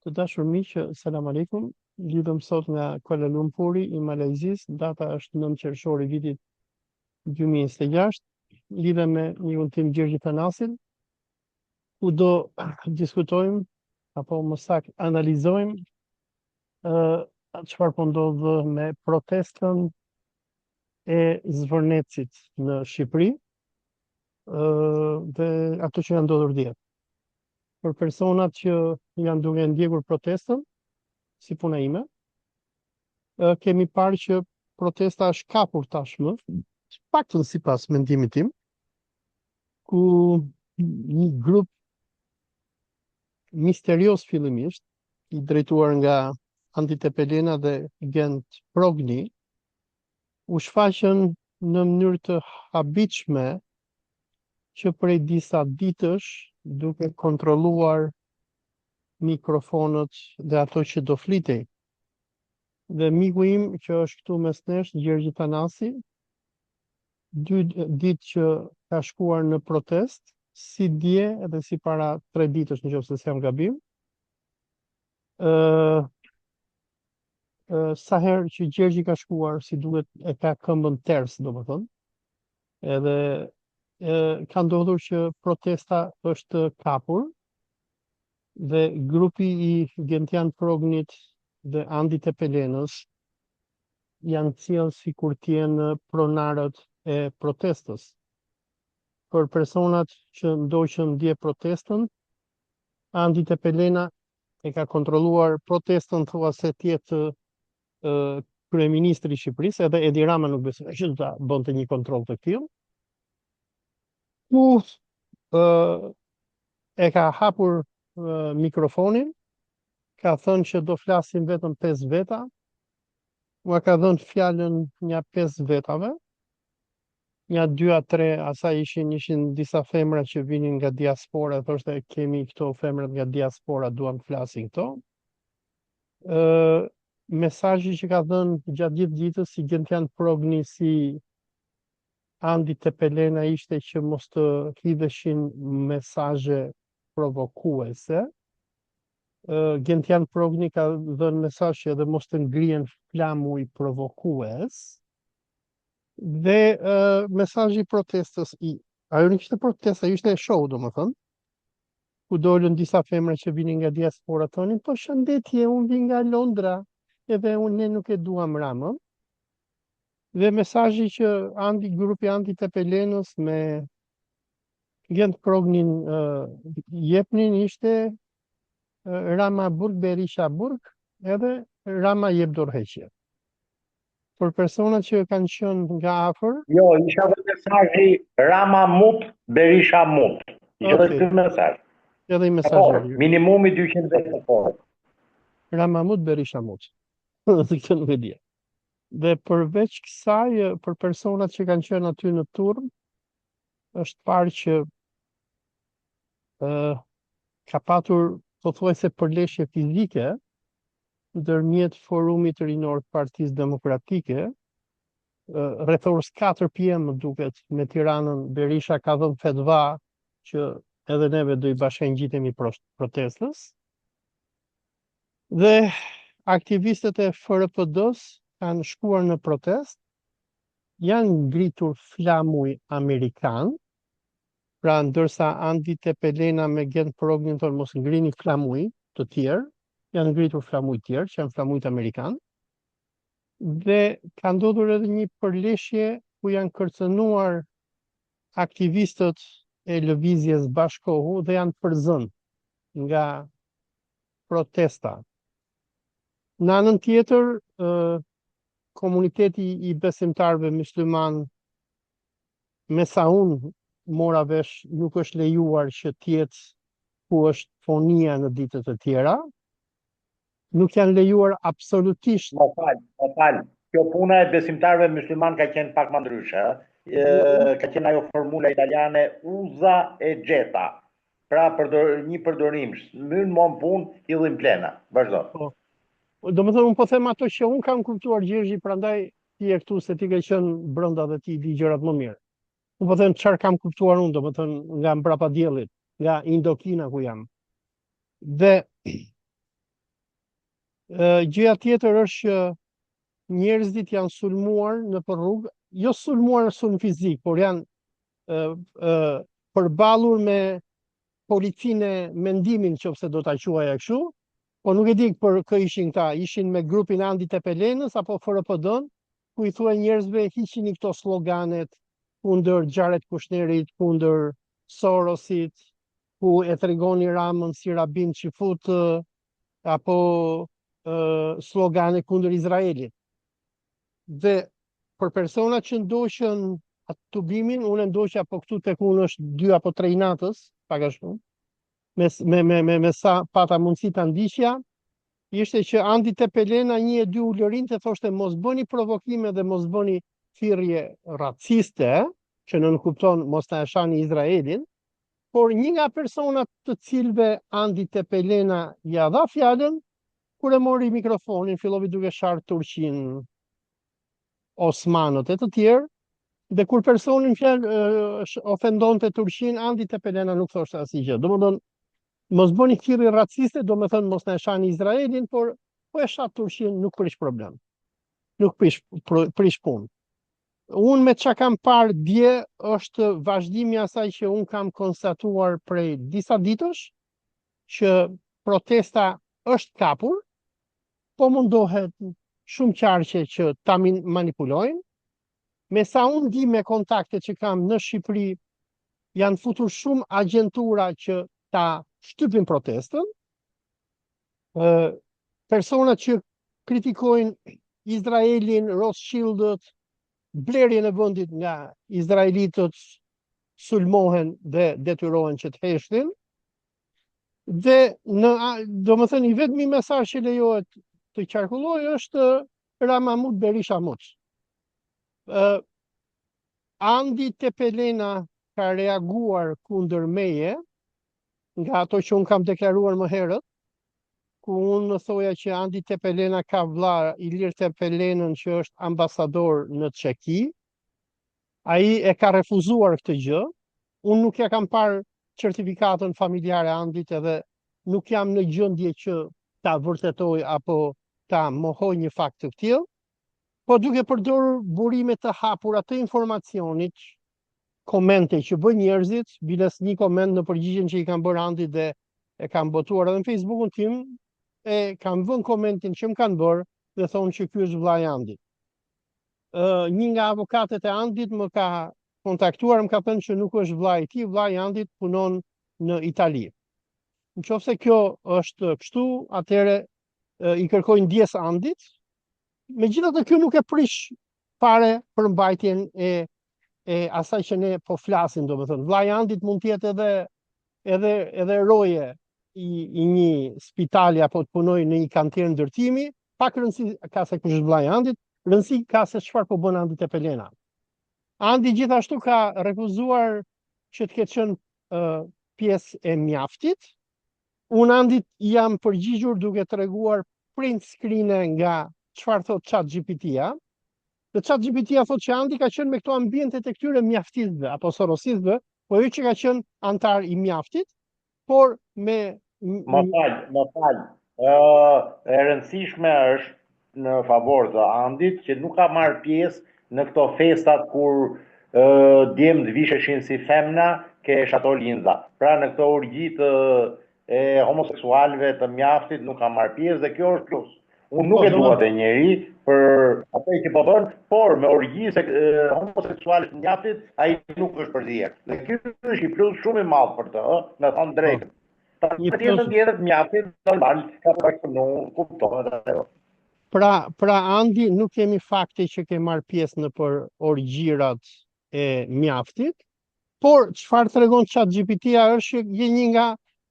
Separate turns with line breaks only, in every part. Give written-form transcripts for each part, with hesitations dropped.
Të dashur miq, selam aleikum. Lidhem sot nga Kuala Lumpuri i Malezisë. Data është 9 qershor i vitit 2026. Lidhem me një tim Gjergj Thanasin, ku do diskutojmë apo më saktë analizojmë çfarë po ndodh me protestën e Zvërnecit në Shqipëri dhe ato që janë ndodhur dje. Për personat që janë duke ndjekur protestën, si puna ime, kemi parë që protesta është kapur tashmë, paktën sipas mendimit tim, ku një grup misterios fillimisht, i drejtuar nga Andi Tepelena dhe Gent Progni, u shfaqën në mënyrë të habitshme që prej disa ditësh duke kontrolluar mikrofonët dhe ato që do flitej. Dhe miku im që është këtu mes nesh, Gjergj Thanasi, 2 ditë që ka shkuar në protest, si dje edhe si para 3 ditësh nëse s'jam gabim. Sa herë që Gjergji ka shkuar, si duhet e ka këmbën ters, domethënë. Edhe ka ndodhur që protesta është kapur dhe grupi i Gentian Prognit dhe Andi Tepelenës janë cilë si kur t'jenë pronarët e protestës. Për personat që ndoqën dje protestën, Andi Tepelena e ka kontrolluar protestën, thua se tjetë kryeministri i Shqipërisë, edhe Edi Rama nuk besoj që do ta bënte një kontroll të tillë. Ku e ka hapur mikrofonin, ka thënë që do flasin vetëm 5 veta, ua ka dhënë fjalën nja 5 vetave, nja 2 a 3, asaj ishin disa femra që vinin nga diaspora, thoshte kemi këto femrat nga diaspora, duan të flasin këto. Mesazhi që ka dhënë gjatë gjithë ditës si Gentian Progni, si Andi Tepelena ishte që mos të hidheshin mesazhe provokuese. Gentian Progni ka dhënë mesazh që edhe mos të ngrihen flamuj provokues. Dhe mesazhi i protestës ajo nuk ishte protesta, ishte show, domethënë, ku dolën disa femra që vinin nga diaspora, thonin, po shëndetje, unë vi nga Londra, edhe ne nuk e duam Ramën. Dhe mesazhi që grupi Andi Tepelenës me Gent Prognin jepnin ishte Rama burg, Berisha burg, edhe Rama jep dorëheqje. Për personat që kanë qenë nga afër.
Jo, isha dhe mesazhi Rama mut, Berisha mut. Isha dhe këtë mesazh.
Edhe i mesazhi.
Minimumi 200 vete fort.
Rama mut, Berisha mut. Dhe këtë nuk e di. Dhe përveç kësaj, për personat që kanë qenë aty në turm, është parë që ka patur pothuajse përleshje fizike ndërmjet forumit rinor të Partisë Demokratike. Rreth orës 4 PM duket me Tiranën, Berisha ka dhënë fetva që edhe neve do i bashkangjitemi protestës. Dhe aktivistët e FRPD-s kanë shkuar në protest, janë ngritur flamuj amerikan, pra ndërsa Andi Tepelena me Gent Prognin thonë mos ngrini flamuj të tjerë, janë ngritur flamuj tjerë, që janë flamujt amerikan, dhe ka ndodhur edhe një përleshje ku janë kërcënuar aktivistët e lëvizjes Bashkohu dhe janë përzënë nga protesta. Në anën tjetër, komuniteti i besimtarëve mysliman, me sa unë mora vesh, nuk është lejuar që tjetë ku është fonia në ditët e tjera. Nuk janë lejuar absolutisht.
Më fal. Kjo puna e besimtarëve mysliman ka qenë pak më ndryshe. Ka qenë ajo formula italiane uza e gjeta. Pra një përdorim, mënyrë më punë, hidhim plena. Vazhdo.
Do më thënë, unë po them ato që unë kam kuptuar, Gjergji, prandaj ti e këtu se ti ke qenë brenda dhe ti di gjërat më mirë. Unë po them çfarë kam kuptuar unë, do më thënë, nga mbrapa diellit, nga Indokina ku jam. Dhe Gjëja tjetër është që njerëzit janë sulmuar në për rrugë, jo sulmuar në sulm fizik, por janë përballur me policinë e mendimin, nëse do ta quaja kështu, po nuk e di për kë ishin këta, ishin me grupin Andi Tepelenës apo FRPD-n, ku i thuaj njerëzve hiqini këto sloganet kundër Xharet Kushnerit, kundër Sorosit, ku e tregoni Ramën si rabin çifut, apo slogane kundër Izraelit. Dhe për persona që ndoqën atë tubimin, unë ndoqja po këtu tek unë është 2 apo 3 natës, pak a shumë, me sa pata mundësi ta ndiqja, ishte që Andi Tepelena 1 e 2 ulërin të thoshte mos bëni provokime dhe mos bëni thirrje raciste, që nën kupton mos ta shani Izraelin, por një nga personat të cilëve Andi Tepelena ja dha fjalën, kur e mori mikrofonin, fillovi duke sharë Turqin, Osmanët e të tjerë, dhe kur personin ofendonte Turqin, Andi Tepelena nuk thoshte asgjë. Domethënë, mos bëni thirrje raciste, domethënë mos na e shani Izraelin, por po e shat Turqin nuk prish problem. Nuk prish punë. Unë me çka kam parë dje është vazhdimi i asaj që unë kam konstatuar prej disa ditësh, që protesta është kapur, po mundohet shumë qarqe që ta manipulojnë. Me sa unë di me kontakte që kam në Shqipëri, janë futur shumë agjentura që ta shtypin protestën. Persona që kritikojnë Izraelin, Rothschildët, blerjen e vendit nga izraelitët sulmohen dhe detyrohen që të heshtin. Dhe domethënë i vetmi mesazh që lejohet të qarkullojë është Ramamut Berisha Muç. Andi Tepelena ka reaguar kundër meje, nga ato që unë kam deklaruar më herët, ku unë më thoja që Andi Tepelena ka vlla Ilir Tepelenën që është ambasador në Çeki. Ai e ka refuzuar këtë gjë. Unë nuk ja kam parë certifikatën familjare Andit edhe nuk jam në gjendje që ta vërtetoj apo ta mohoj një fakt të tillë. Po duke përdorur burime të hapura të informacionit, komente që bën njerëzit, biles një koment në përgjigjen që i kam bërë Andit dhe e kam botuar edhe në Facebookun tim, e kam vënë komentin që më kanë bërë dhe thonë që ky është vllai Andit. Një nga avokatet e Andit më ka kontaktuar, më ka thënë që nuk është vllai i tij, vllai i Andit punon në Itali. Nëse kjo është kështu, atëherë i kërkoj ndjes Andit. Megjithatë kjo nuk e prish fare përmbajtjen e asaj që ne po flasim, domethënë vllai i Andit mund të jetë edhe roje i një spitali apo të punoj në një kantierë ndërtimi, pak rëndësi ka se kush është vllai i Andit, rëndësi ka se çfarë po bën Andi Tepelena. Andi gjithashtu ka refuzuar që të ketë qenë pjesë e mjaftit. Unë Andit jam përgjigjur duke treguar print screen-e nga çfarë thot ChatGPT-ja. Dhe ChatGPT-ja thot që Andi ka qenë me këto ambientet e këtyre mjaftistëve apo sorosistëve, po jo që ka qenë antar i mjaftit, por me
Më fal. E rëndësishme është në favor të Andit që nuk ka marrë pjesë në këto festat kur djemtë visheshin si femna ke Shato Linza. Pra në këto urgjit e homoseksualëve të mjaftit nuk ka marrë pjesë dhe kjo është plus. Unë nuk e dua të njeri për atë që po bën, por me orgji homoseksuale të mjaftit ai nuk është përzier. Dhe ky është një plus shumë i madh për të, me thënë drejtën. Tjetër mjaftit normal ka përcaktuar kuptohet atë.
Pra Andi nuk kemi fakte që ke marrë pjesë në për orgjirat e mjaftit, por çfarë tregon ChatGPT-ja është që je një nga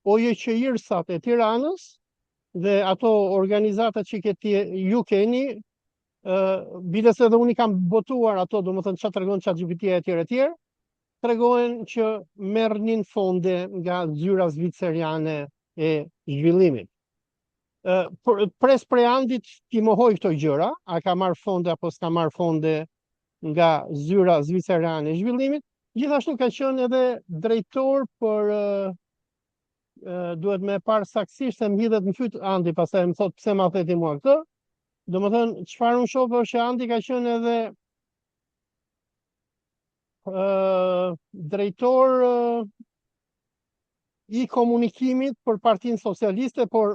OJQ-irsat e Tiranës dhe ato organizatat që ju keni, biles edhe unë i kam botuar ato, domethënë çfarë tregon ChatGPT-ja e tjerë, tregojnë që merrnin fonde nga zyra zviceriane e zhvillimit. Pres prej Andit ti mohoj këto gjëra, a ka marrë fonde apo s'ka marrë fonde nga zyra zviceriane e zhvillimit. Gjithashtu ka qenë edhe drejtor për duhet me parë saksisht se m'hidhet në fyt Andi, pastaj më thot pse ma theti mua këtë. Domethënë, çfarë unë shoh është që Andi ka qenë edhe drejtor i komunikimit për Partinë Socialiste, por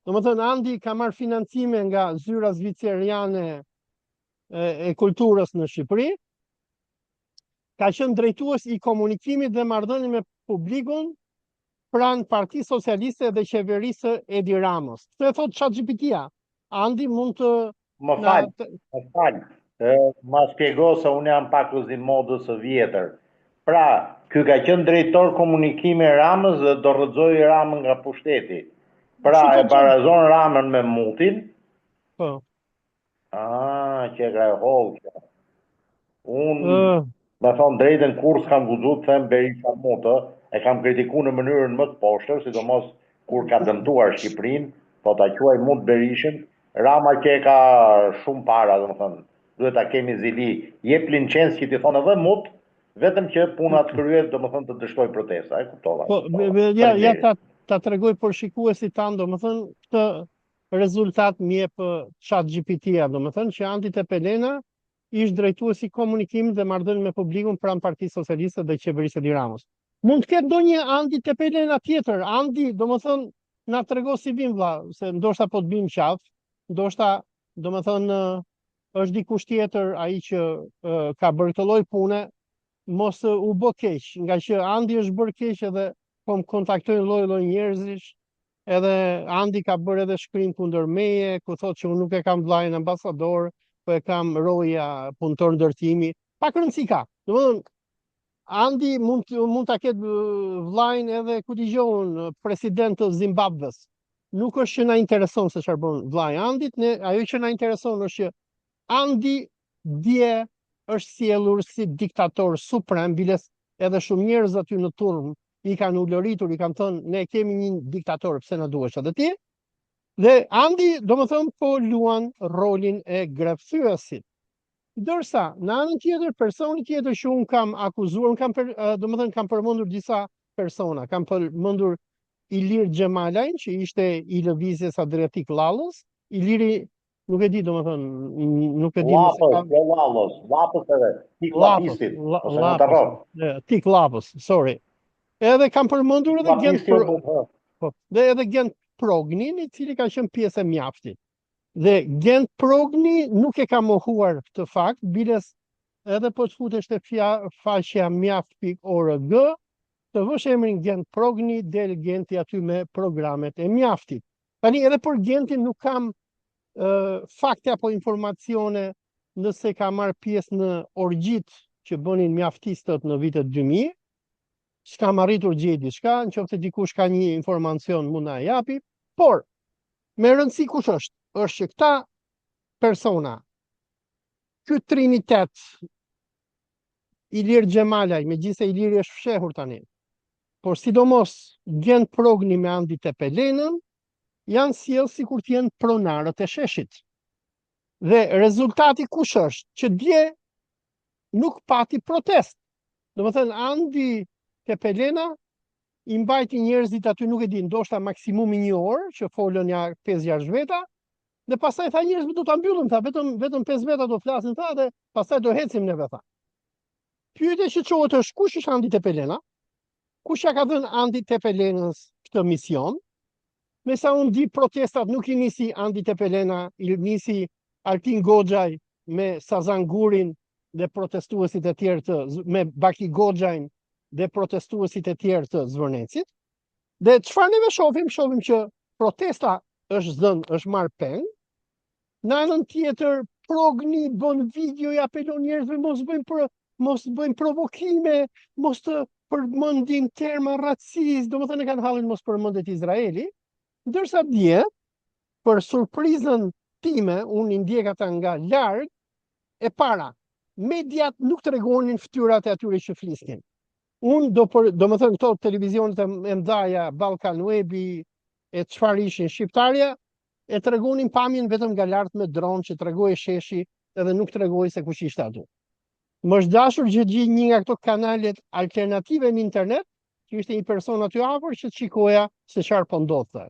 domethënë Andi ka marrë financime nga zyra zvicerjane e kulturës në Shqipëri, ka qenë drejtues i komunikimit dhe marrëdhënie me publikun pranë Partisë Socialiste dhe qeverisë Edi Ramës. Këtë e thot ChatGPT-ja. Andi mund të
Më fal. Ma shpjego se unë jam pak i modës së vjetër. Pra, ky ka qenë drejtor komunikimi Ramës dhe do rrëzoi Ramën nga pushteti. Pra, e barazon Ramën me Mutin.
Po.
Që ka e hollë. Unë, me thonë drejtën, kur s'kam guxuar të them Berisha Mutë, e kam kritikuar në mënyrën më të poshtër, sidomos kur ka dëmtuar Shqipërinë, po ta quaj Mut Berishën. Rama që ka shumë para, domethënë, duhet ta kemi zili. Jep licenc që ti thonë edhe Mut, vetëm që puna të kryet, domethënë të dështoj protesta, e kuptova.
Po, ja ta tregoj për shikuesit tanë, domethënë, këtë rezultat më jep ChatGPT-ja, domethënë që Andi Tepelena ishte drejtues i komunikimit dhe marrëdhënie me publikun pranë Partisë Socialiste dhe qeverisë Edi Ramës. Mund të ketë ndonjë Andi Tepelena tjetër. Andi, domethënë, na trego si vim vlla, se ndoshta po të bim qafë, ndoshta, domethënë, është dikush tjetër ai që ka bërë këtë lloj pune, mos u bë keq, nga që Andi është bërë keq edhe po më kontaktojnë lloj njerëzish, edhe Andi ka bërë edhe shkrim kundër meje, ku thotë që unë nuk e kam vllajën ambasador, po e kam roja punëtor ndërtimi. Pak rëndësi ka. Domethënë, Andi mund ta ketë vllajën edhe ku dëgjon president të Zimbabves. Nuk është që na intereson se çfarë bën vllai Andit, ajo që na intereson është që Andi dje është sjellur si diktator suprem, biles edhe shumë njerëz aty në turm i kanë ulëritur, i kanë thënë ne kemi një diktator, pse na duhesh edhe ti? Dhe Andi, domethënë, po luan rolin e grefthyesit. Ndërsa, në anën tjetër, personi tjetër që unë kam akuzuar, domethënë kam përmendur disa persona, kam përmendur Ilir Xhemalajn, që ishte i lëvizjes Adriatik Llallës, Iliri, nuk e di, domethënë, nuk e di
nëse ka Llapës edhe, Tik Llapistit, ose në të rrë.
Tik Llapës, sorry. Edhe kam përmendur edhe Gent Prognin, i cili ka qenë pjesë e mjaftit. Dhe Gent Progni nuk e ka mohuar këtë fakt, biles edhe po të futesh te faqja mjaft.org, të vësh emrin Gent Progni, del Genti aty me programet e mjaftit. Tani edhe për Gentin nuk kam fakte apo informacione nëse ka marrë pjesë në orgjit që bënin mjaftistët në vitet 2000, s'kam arritur gjej diçka, nëse dikush ka një informacion mund na japi, por me rëndësi kush është? Është që këta persona, ky trinitet, Ilir Xhemalaj, megjithëse Iliri është fshehur tani, por sidomos Gent Progni me Andi Tepelenën, janë sjellë sikur të jenë pronarët e sheshit. Dhe rezultati kush është? Që dje nuk pati protest. Domethënë Andi Tepelena i mbajti njerëzit aty, nuk e di, ndoshta maksimumi 1 orë, që folën ja 5-6 veta, dhe pastaj tha njerëzit do ta mbyllëm, tha vetëm 5 veta do flasin, tha, dhe pastaj do ecim neve, tha. Pyetja që çohet është kush është Andi Tepelena? Kush ja ka dhënë Andi Tepelenës këtë mision? Me sa unë di, protestat nuk i nisi Andi Tepelena, i nisi Altin Goxhaj me Sazan Gurin dhe protestuesit e tjerë me Baki Goxhajn dhe protestuesit e tjerë të Zvërnecit. Dhe çfarë neve shohim që protesta është zënë, është marrë peng. Në anën tjetër, Progni bën video i apelon njerëzve mos bëjmë provokime, mos të përmendim terma racist, domethënë kanë hallin mos përmendet Izraeli. Ndërsa dje, për surprizën time, unë i ndjek ata nga larg, e para, mediat nuk tregonin fytyrat e atyre që flisnin. Unë domethënë këto televizionet e mëdha, Ballkan Webi, e çfarë ishin shqiptarja, e tregonin pamjen vetëm nga lart me dron që tregoi sheshi edhe nuk tregoi se kush ishte aty. Më është dashur që gjej një nga këto kanalet alternative në internet, që ishte një person aty afër që të shikoja se çfarë po ndodhte.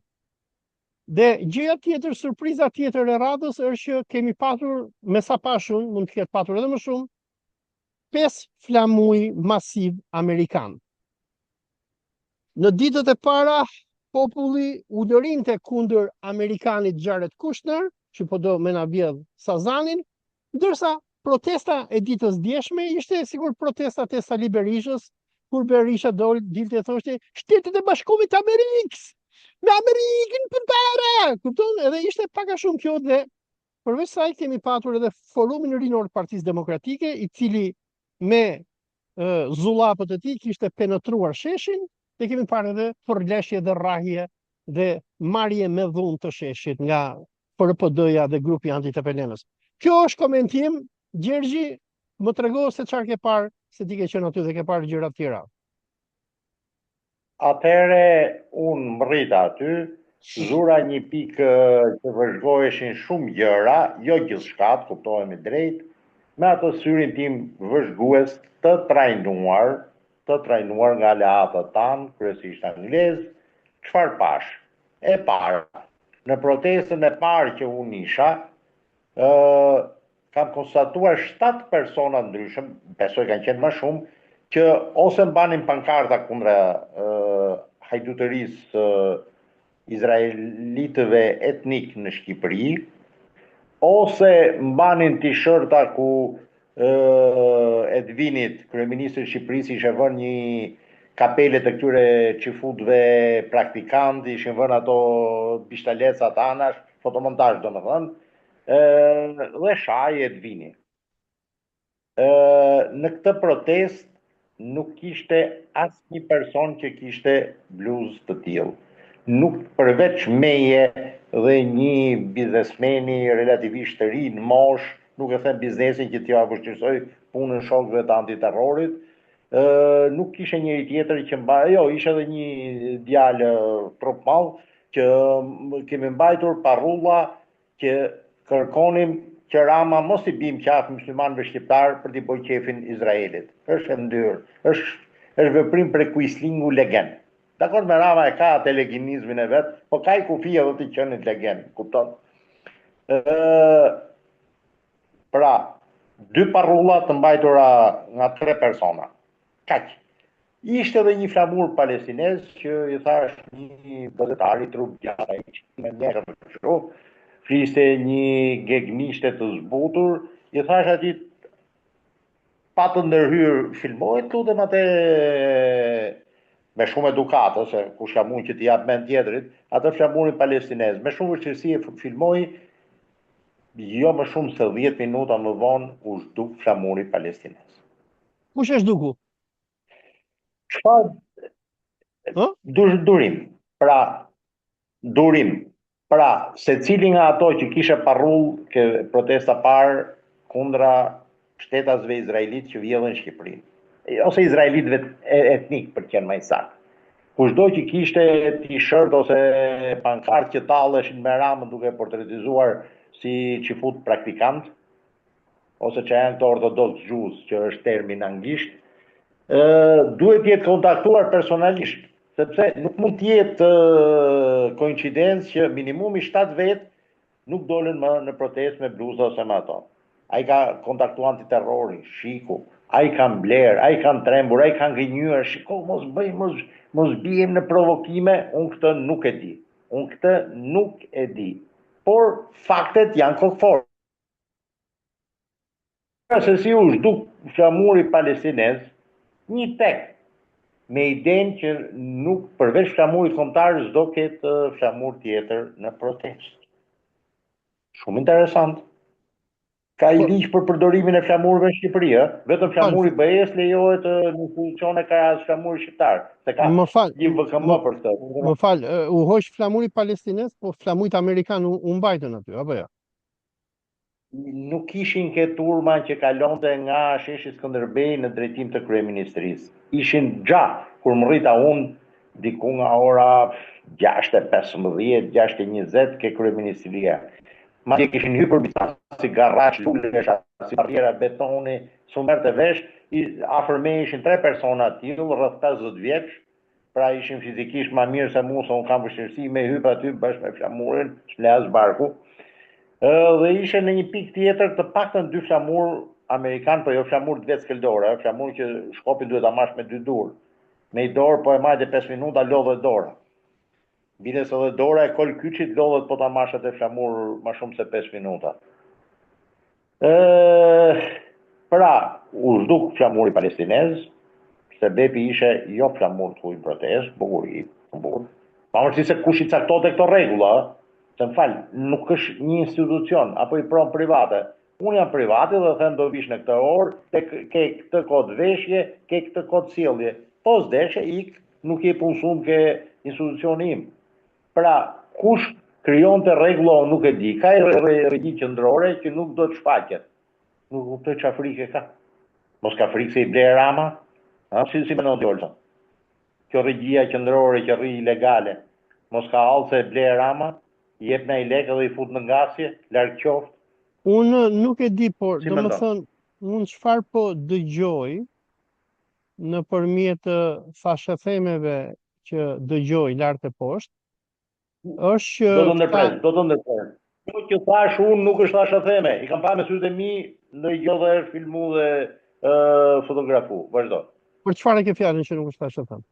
Dhe gjëja tjetër, surpriza tjetër e radhës është që kemi patur, me sa pash unë, mund të ketë patur edhe më shumë, 5 flamuj masiv amerikan. Në ditët e para, populli u lërinte kundër Amerikanit Jared Kushner, që po do me na vjedh Sazanin, ndërsa protesta e ditës djeshme ishte sigur protestat e Sali Berishës, kur Berisha dilte thoshte Shtetet e Bashkuara të Amerikës, me Amerikën përpara. Kupton? Edhe ishte pak a shumë kjo dhe përveç saj kemi patur edhe forumin rinor të Partisë Demokratike, i cili me zullapët e tij kishte penetruar sheshin, dhe kemi parë edhe përleshje dhe rrahje dhe marrje me dhunë të sheshit nga PRPD-ja dhe grupi anti-TPL-s. Kjo është komentim. Gjergji, më trego se çfarë ke parë, se ti ke qenë aty dhe ke parë gjëra të tjera.
Atëhere, unë më rrita aty, zura një pikë që vëzhgoheshin shumë gjëra, jo gjithçka, kuptohemi drejt, me atë syrin tim vëzhgues të trajnuar nga aleatët tanë, kryesisht anglez, çfarë pash? E para, në protestën e parë që unë isha, kam konstatuar 7 persona ndryshëm, besoj kanë qenë më shumë, që ose mbanin pankarta kundra hajdutërisë izraelitëve etnik në Shqipëri, ose mbanin t-shirta ku Edvinit, kryeministri i Shqipërisë, ishte vënë një kapele të këtyre çifutëve praktikantë, ishin vënë ato bishtaletcat anash, fotomontazh domethënë, dhe shaj Edvini. Në këtë protest nuk kishte asnjë person që kishte bluzë të tillë. Nuk përveç meje dhe një biznesmeni relativisht të ri në moshë, nuk e them biznesin që t'ja vështirësoj punën shokëve të antiterrorit, nuk kishe njëri tjetër që ishte edhe një djalë trup madh që kemi mbajtur parrulla që kërkonim që Rama mos i bim qafë muslimanëve shqiptar për t'i bërë qefin Izraelit. Është e ndyrë, është veprim prekuislingu legen. Dakor, me Rama e ka atë leginizmin e vetë, po ka i kufia dhe t'i qenit legen, kupton? Pra, 2 parrulla të mbajtura nga 3 persona. Kaq. Ishte edhe një flamur palestinez që i thash një gazetari trup gjata me njerë të shumë, fliste një gegnishte të zbutur, i thash ati pa të ndërhyrë filmojt, lutem atë me shumë edukatë, se kush ka mund që t'i jap mend tjetrit, atë flamurin palestinez, me shumë vështirësi e filmoj, jo më shumë se 10 minuta më vonë u zhduk flamuri palestinez.
Kush është duku?
Çfarë? Durim. Durim. Pra, se cili nga ato që kishe parrull ke protesta parë kundra shtetasve izraelit që vjedhen Shqipërinë, ose izraelitëve etnik për qenë më saktë. Kushdo që kishte t-shirt ose pankart që talleshin me Ramën duke portretizuar si çifut praktikant, ose që janë të ortodoks Jews, që është termi në anglisht, duhet jetë kontaktuar personalisht. Sepse nuk mund t'jetë koincidencë që minimumi 7 vetë nuk dolën më në protest me bluza ose me ato. Ai ka kontaktuar antiterrorin, shiku, ai ka mbler, ai ka trembur, ai ka ngrinjyer, shiko, mos bijem në provokime, unë këtë nuk e di. Por faktet janë kokëfort. Se si u zhduk flamuri palestinez, një tek, me idenë që nuk përveç flamurit kombëtar s'do ketë flamur tjetër në protest. Shumë interesant. Ka i ligj për përdorimin e flamurëve në Shqipëri, vetëm flamuri BE-s lejohet në funkcione ka flamuri shqiptar. Se ka një VKM për këtë.
Më fal, u hoq flamuri palestinez, po flamurit amerikan u mbajtën aty, apo jo?
Nuk ishin këtë turma që kalonte nga sheshi Skënderbej në drejtim të kryeministrisë. Ishin gjatë, kur më rrita unë, diku nga ora 6:15, 6:20 ke kryeministria. madje kishin hyrë për Bizans si garraç, lulesha, si barriera betoni, sumerte vesh, afër me ishin 3 persona të tillë, rreth 50 vjeç, pra ishin fizikisht më mirë se mua, se unë kam vështirësi me hyp aty bashkë me flamurin, shplas barku. Dhe ishte në një pikë tjetër të paktën 2 flamur amerikan, po jo flamur të vetë skeldore, flamur që shkopin duhet ta marrësh me 2 dorë. Me një dorë po e marrë 5 minuta lodhet dora. Bides edhe dora e kol kyçit lodhet po ta marrësh atë flamur më shumë se 5 minuta. Pra, u zhduk flamuri palestinez, sebepi ishe jo flamur të huj protest, buguri, pavarësisht se kush i caktonte këto rregulla, se më falë, nuk është një institucion, apo i pronë private. Unë jam private dhe them do vish në këtë orë, ke këtë kod veshje, ke këtë kod sjellje. Po s'deshe, ik, nuk je punësum ke institucioni im. Pra, kush krijon të rregulla nuk e di, ka rregji qendrore që nuk do të shfaqet. Nuk kuptoj çfarë frikë ka. Mos ka frikë se i ble Rama? Si mendon ti, Olta? Kjo rregjia qendrore që rri ilegale, mos ka hallë se ble Rama? Jep në i lekë dhe i fut në ngasje, larg qoftë.
Unë nuk e di, por domethënë unë çfarë po dëgjoj nëpërmjet fashëthemeve që dëgjoj lart e poshtë, është
do të ndërpres. Kjo që thash unë nuk është fashëtheme. I kam parë me sytë e mi në gjë dhe është filmu dhe fotografu. Vazhdo.
Për çfarë ke fjalën që nuk është fashëtheme?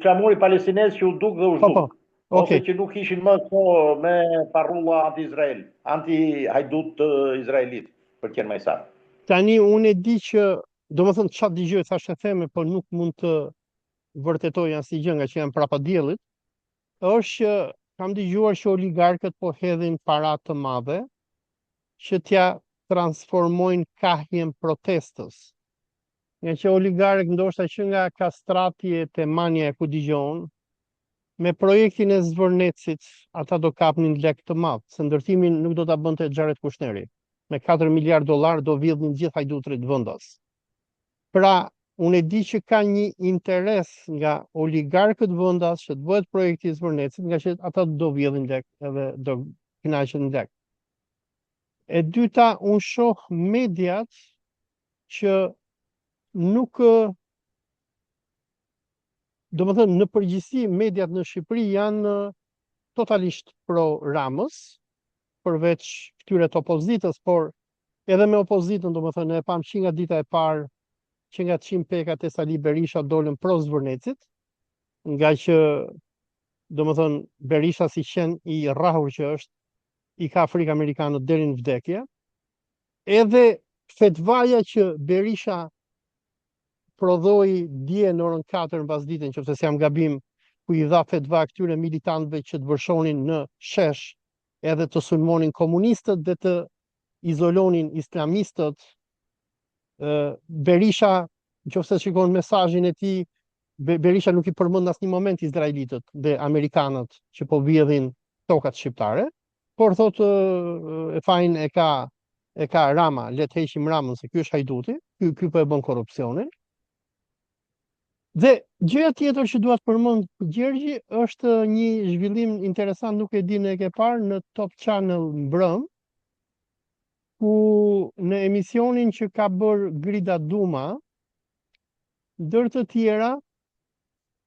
Flamuri palestinez që u duk dhe u zhduk.
Okay.
Ose që nuk ishin më këto me parrulla anti-Izrael, anti-hajdut izraelit, për qenë më saktë.
Tani unë e di që, domethënë çfarë dëgjoj fashëtheme, por nuk mund të vërtetoj asnjë gjë nga që janë prapadiellit, është që kam dëgjuar që oligarkët po hedhin para të madhe që t'ja transformojnë kahjen protestës. Nga që oligarkët ndoshta që nga kastratje te manja e ku dëgjon, me projektin e Zvërnecit, ata do kapnin lek të madh, se ndërtimin nuk do ta bënte Xharet Kushneri. Me 4 miliard dollar do vjedhin gjithë hajdutrit vendas. Pra, unë e di që ka një interes nga oligarkët vendas që të bëhet projekti i Zvërnecit, nga që ata do vjedhin lek edhe do kënaqen lek. E dyta, unë shoh mediat që nuk domethënë në përgjithësi mediat në Shqipëri janë totalisht pro Ramës, përveç këtyre të opozitës, por edhe me opozitën domethënë e pam që nga dita e parë që nga 100 pekat e Sali Berisha dolën pro Zvërnecit, nga që domethënë Berisha si qen i rrahur që është, i ka Afrika Amerikanët deri në vdekje. Edhe fetvaja që Berisha prodhoi dje në orën 4 në pasditën, nëse s'jam gabim, ku i dha fetva këtyre militantëve që të vërshonin në shesh edhe të sulmonin komunistët dhe të izolonin islamistët. Berisha, nëse shikon mesazhin e tij, Berisha nuk i përmend asnjë moment izraelitët dhe amerikanët që po vjedhin tokat shqiptare, por thotë e fajin e ka Rama, le të heqim Ramën se ky është hajduti, ky po e bën korrupsionin. Dhe gjëja tjetër që dua të përmend Gjergji është një zhvillim interesant, nuk e di në e ke parë në Top Channel mbrëm, ku në emisionin që ka bërë Grida Duma, ndër të tjera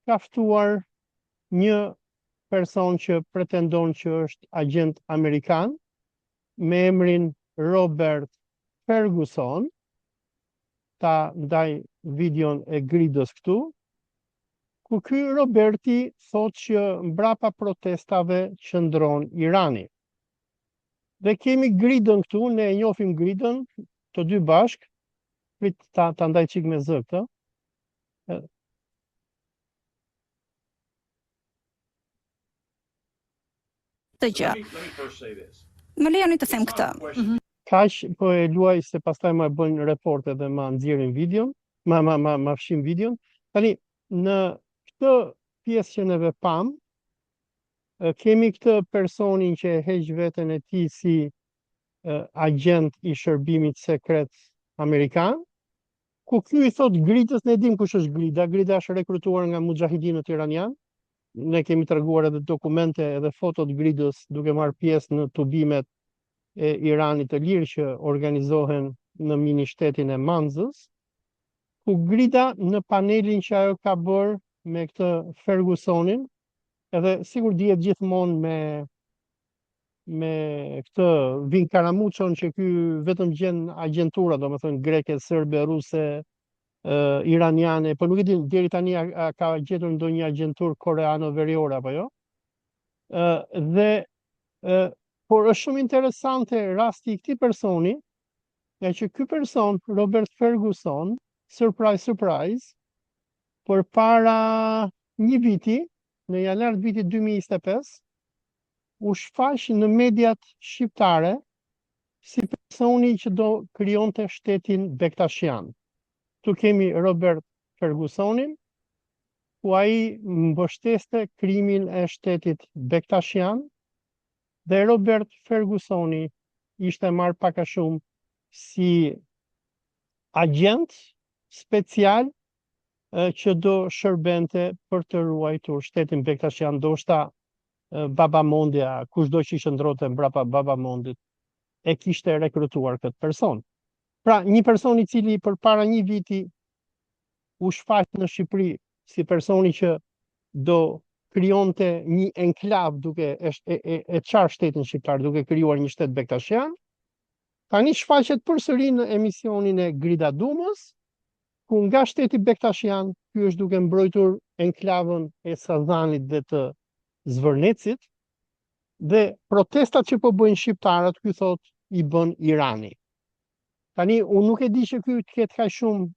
ka ftuar një person që pretendon që është agent amerikan me emrin Robert Ferguson. Ta ndaj videon e Gridës këtu, ku ky Roberti thot që mbrapa protestave qëndron Irani. Dhe kemi Gridën këtu, ne e njohim Gridën të dy bashk, prit ta ndaj çik me zë këtë.
Të gjë. Më lejoni të them këtë.
Kaq po e luaj se pastaj më bën report edhe më nxjerrin videon, më fshim videon. Tani në këtë pjesë që neve pam, kemi këtë personin që e heq veten e tij si agent i shërbimit sekret amerikan, ku ky i thot Gridës, ne dim kush është Grida. Grida është rekrutuar nga mujahidinët iranian, ne kemi treguar edhe dokumente edhe fotot Gridës duke marrë pjesë në tubimet e Iranit të lirë që organizohen në mini shtetin e Manzës, ku Grida në panelin që ajo ka bërë me këtë Fergusonin, edhe sigur dihet gjithmonë me këtë Vin Karamuçon që ky vetëm gjen agjentura, domethënë greke, serbe, ruse, iraniane, po nuk e di deri tani a ka gjetur ndonjë agjentur koreano-veriore apo jo. Por është shumë interesante rasti i këtij personi, nga që ky person, Robert Ferguson, surprise, përpara një viti, në janar të vitit 2025, u shfaq në mediat shqiptare si personi që do krijonte shtetin Bektashian. Tu kemi Robert Fergusonin, ku ai mbështeste krimin e shtetit Bektashian, dhe Robert Fergusoni ishte marrë pak a shumë si agent special që do shërbente për të ruajtur shtetin Bektashian. Ndoshta Babamondja, kushdo që qëndronte mbrapa Babamondit, e kishte rekrutuar këtë person. Pra, një person i cili përpara një viti u shfaq në Shqipëri si personi që do krijonte një enklav duke e çarë shtetin shqiptar, duke krijuar një shtet Bektashian, tani shfaqet përsëri në emisionin e Grida Dumës, ku nga shteti Bektashian ky është duke mbrojtur enklavën e Sazanit dhe të Zvërnecit, dhe protestat që po bëjnë shqiptarët, ky thot i bën Irani. Tani unë nuk e di që ky të ketë kaq shumë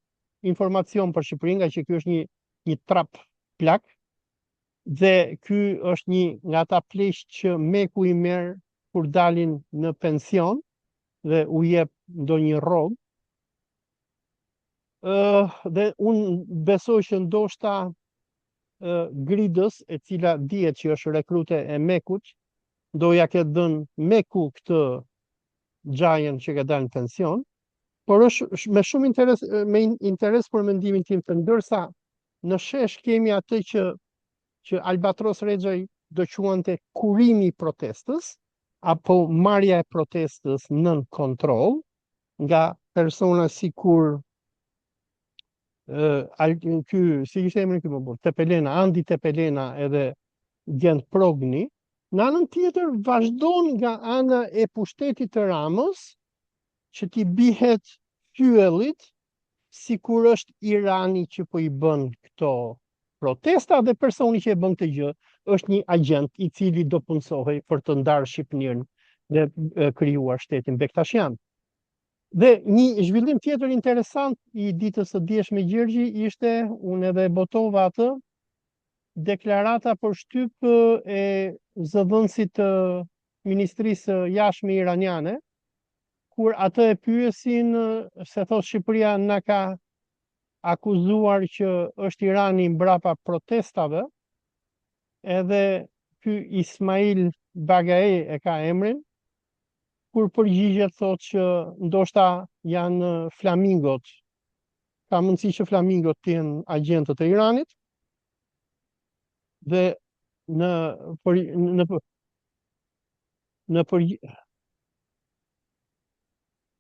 informacion për Shqipërinë, nga që ky është një trap plak, dhe ky është një nga ata pleqë që Meku i merr kur dalin në pension dhe u jep ndonjë rrogë. Dhe unë besoj që ndoshta Gridës, e cila dihet që është rekrute e Mekut, do ja ketë dhënë Meku këtë xhajen që ka dalë në pension, por është me shumë interes për mendimin tim, ndërsa në shesh kemi atë që Albatros Rexhaj do quante kurimi i protestës, apo marrja e protestës nën kontroll nga persona sikur ky, si ishte emri ky më burr, Tepelena, Andi Tepelena edhe Gjend Progni. Në anën tjetër vazhdon nga ana e pushtetit të Ramës që t'i bihet fyellit sikur është Irani që po i bën këto protesta, dhe personi që e bën këtë gjë është një agent i cili do punsohej për të ndarë Shqipërinë dhe krijuar shtetin Bektashian. Dhe një zhvillim tjetër interesant i ditës së dieshme Gjergji ishte, unë edhe botova atë, deklarata për shtyp e zëvendësit të Ministrisë Jashtme iraniane, kur atë e pyesin se thot Shqipëria na ka akuzuar që është Irani mbrapa protestave, edhe ky Ismail Bagaei e ka emrin, kur përgjigjet thot që ndoshta janë flamingot, ka mundësi që flamingot të jenë agjentët e Iranit, dhe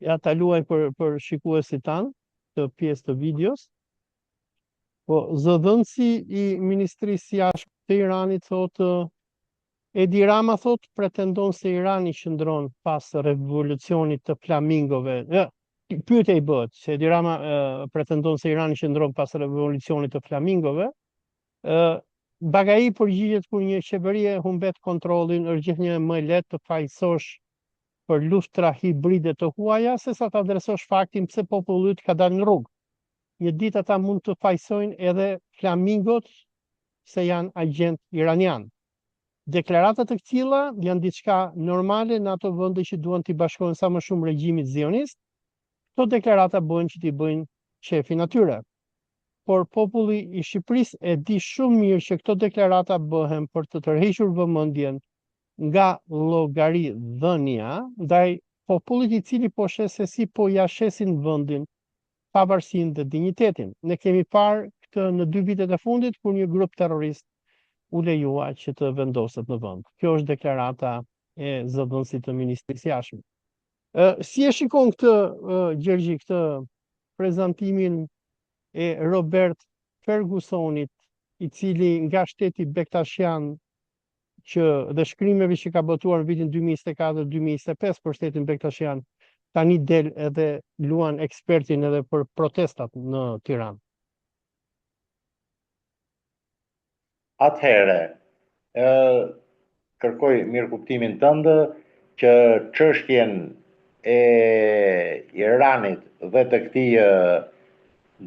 ja ta luaj për shikuesit tanë të pjesë të videos. Po zëdhënësi i Ministrisë Jashtme të Iranit thotë, Edi Rama thot pretendon se Irani qëndron pas revolucionit të flamingove. Pyetja i bëhet se Edi Rama pretendon se Irani qëndron pas revolucionit të flamingove. Bagaei përgjigjet kur një qeveri e humbet kontrollin, është gjithnjë më lehtë të fajsosh për luftra hibride të huaja se sa të adresosh faktin pse populli ka dalë në rrugë. Një ditë ata mund të fajsojnë edhe flamingot se janë agent iranian. Deklaratat të këtilla janë diçka normale në ato vende që duan t'i bashkojnë sa më shumë regjimit zionist. Këto deklarata bëjnë që t'i bëjnë shefin atyre. Por populli i Shqipërisë e di shumë mirë që këto deklarata bëhen për të tërhequr vëmendjen nga llogaridhënia ndaj popullit i cili po shes se si po ja shesin vendin, pavarësinë dhe dinjitetin. Ne kemi parë këtë në 2 vitet e fundit kur një grup terrorist u lejuar që të vendoset në vend. Kjo është deklarata e zëvendësit të Ministrisë së Jashtme. Si e shikon këtë Gjergji, këtë prezantimin e Robert Fergusonit, i cili nga shteti Bektashian që dhe shkrimeve që ka botuar në vitin 2024-2025 për shtetin Bektashian, tani del edhe luan ekspertin edhe për protestat në Tiranë.
Atëherë, kërkoj mirë kuptimin tëndë që çështjen e Iranit dhe të këtij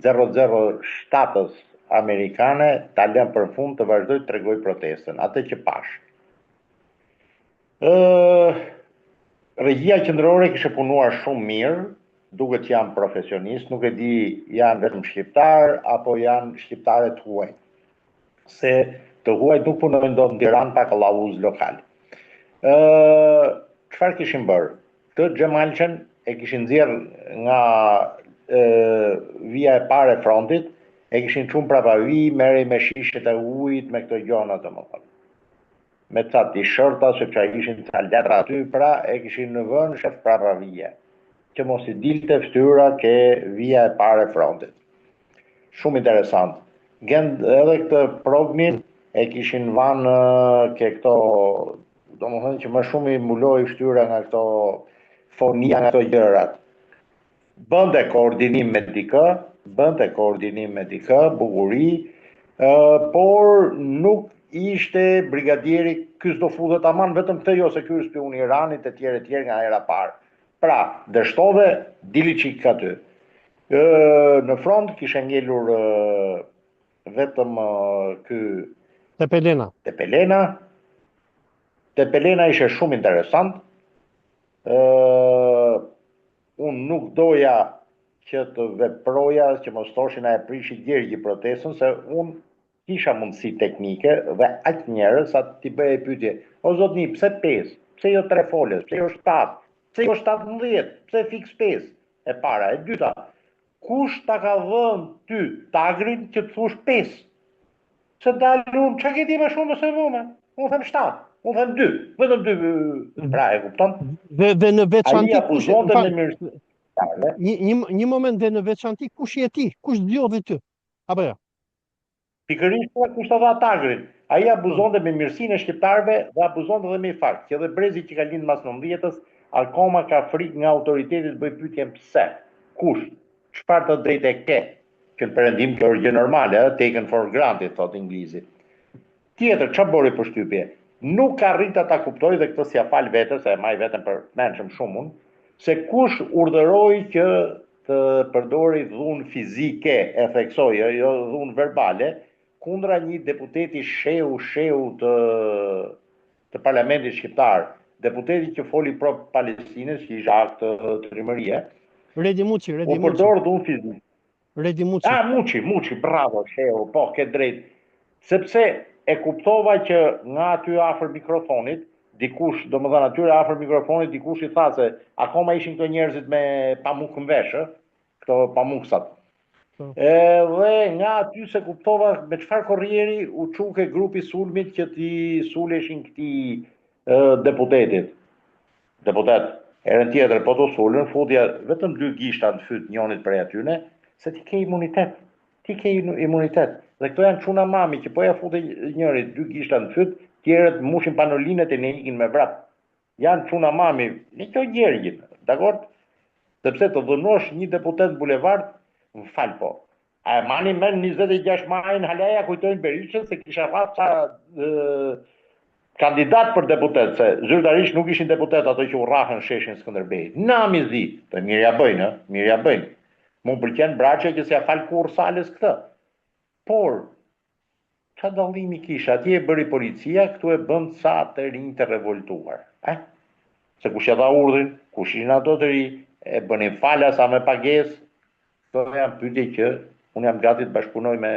007-ës amerikane ta lëm për fund të vazhdoj të tregoj protestën, atë që pash. Regjia qendrore kishte punuar shumë mirë, duket janë profesionistë, nuk e di janë vetëm shqiptar apo janë shqiptarë të huaj. Se të huajt nuk punojnë dot në Tiranë pa kallahuz lokal. Çfarë kishin bërë? Të Xhemalçen e kishin nxjerr nga vija e parë e frontit, e kishin çuar prapa vi, merrej me shishet e ujit, me këto gjona domethënë. Me ca t-shirta, sepse ai ishin ca letra aty, pra e kishin vënë shef prapa vije, që mos i dilte fytyra ke vija e parë e frontit. Shumë interesant. Edhe këtë prognin e kishin vanë ke këto, domethënë që më shumë i mbuloi fytyra nga këto fonia, nga këto gjërat. Bënte koordinim me dikë, bukuri, por nuk ishte brigadieri, ky s'do futet aman vetëm këtë jo se ky është spion i Iranit e tjerë nga era parë. Pra, dështove, dili çik aty. Në front kishe ngelur vetëm ky Tepelena. Tepelena ishte shumë interesant. Unë nuk doja që të veproja, që mos thoshin a e prishi Gjergji protestën, se unë kisha mundësi teknike dhe aq njerëz sa t'i bëj pyetje. O zotni, pse 5? Pse jo 3 folës? Pse jo 7? Pse jo 17? Pse fiks 5? E para, e dyta. Kush ta ka dhënë ty tagrin që të thush 5? Se dalun, çka ke ti më shumë se unë? Unë them 7, unë them 2, vetëm 2. Pra, e kupton?
Dhe në veçanti
ai abuzonte me mirësi.
Një moment, dhe në veçanti kush je ti? Kush djodhi ty? Apo jo?
Pikërisht kush ta dha tagrin. Ai abuzonte me mirësinë e shqiptarëve dhe abuzonte edhe me fakt që edhe brezi që ka lind mas 90-s akoma ka frikë nga autoriteti të bëj pyetjen pse. Kush? Çfarë të drejtë ke? Që në perëndim kjo është gjë normale, taken for granted, thot inglizit. Tjetër, çfarë bëri përshtypje? Nuk arrita ta kuptoj dhe këtë s'ia fal vetes, se e maj veten për mençëm shumë unë, se kush urdhëroi që të përdori dhunë fizike, e theksoj, jo dhunë verbale, kundra një deputeti sheu të parlamentit shqiptar, deputeti që foli pro Palestinës, që ishte akt të trimërie.
Redi Muçi.
U përdor dhunë fizike.
Redi Muçi.
Muçi, bravo, sheu, po, ke drejt. Sepse e kuptova që nga aty afër mikrofonit, dikush, domethënë atyre afër mikrofonit, dikush i tha se akoma ishin këto njerëzit me pamuk në vesh, këto pamuksat. Dhe nga aty se kuptova me çfarë korrieri u çuke grupi sulmit që t'i suleshin këtij deputetit. Deputet, herën tjetër po të sulën, futja vetëm 2 gishta në fyt njonit prej atyne, se ti ke imunitet. Dhe këto janë çuna mami që po ja fute njëri 2 gishta në fyt, tjerët mushin panolinet e ne ikin me vrap. Janë çuna mami, në kjo Gjergjin, dakord? Sepse të dhënosh një deputet bulevard, më fal po. A e mani men 26 majin halaja kujtojnë Berishën se kisha rraf sa kandidat për deputet, se zyrtarisht nuk ishin deputet ato që u rrahën sheshin Skënderbejit. Nami zi, të mirja bëjnë. Mu pëlqen Braçe që s'ja fal kur Sales këtë. Por, qa dallimi kisha? Atje e bëri policia, këtu e bën sa të rinj të revoltuar. Se kush ja dha urdhrin, kush ishin ato të rinj, e bënin fala sa me pagesë. Këto janë pyetje që unë jam gati të bashkëpunoj me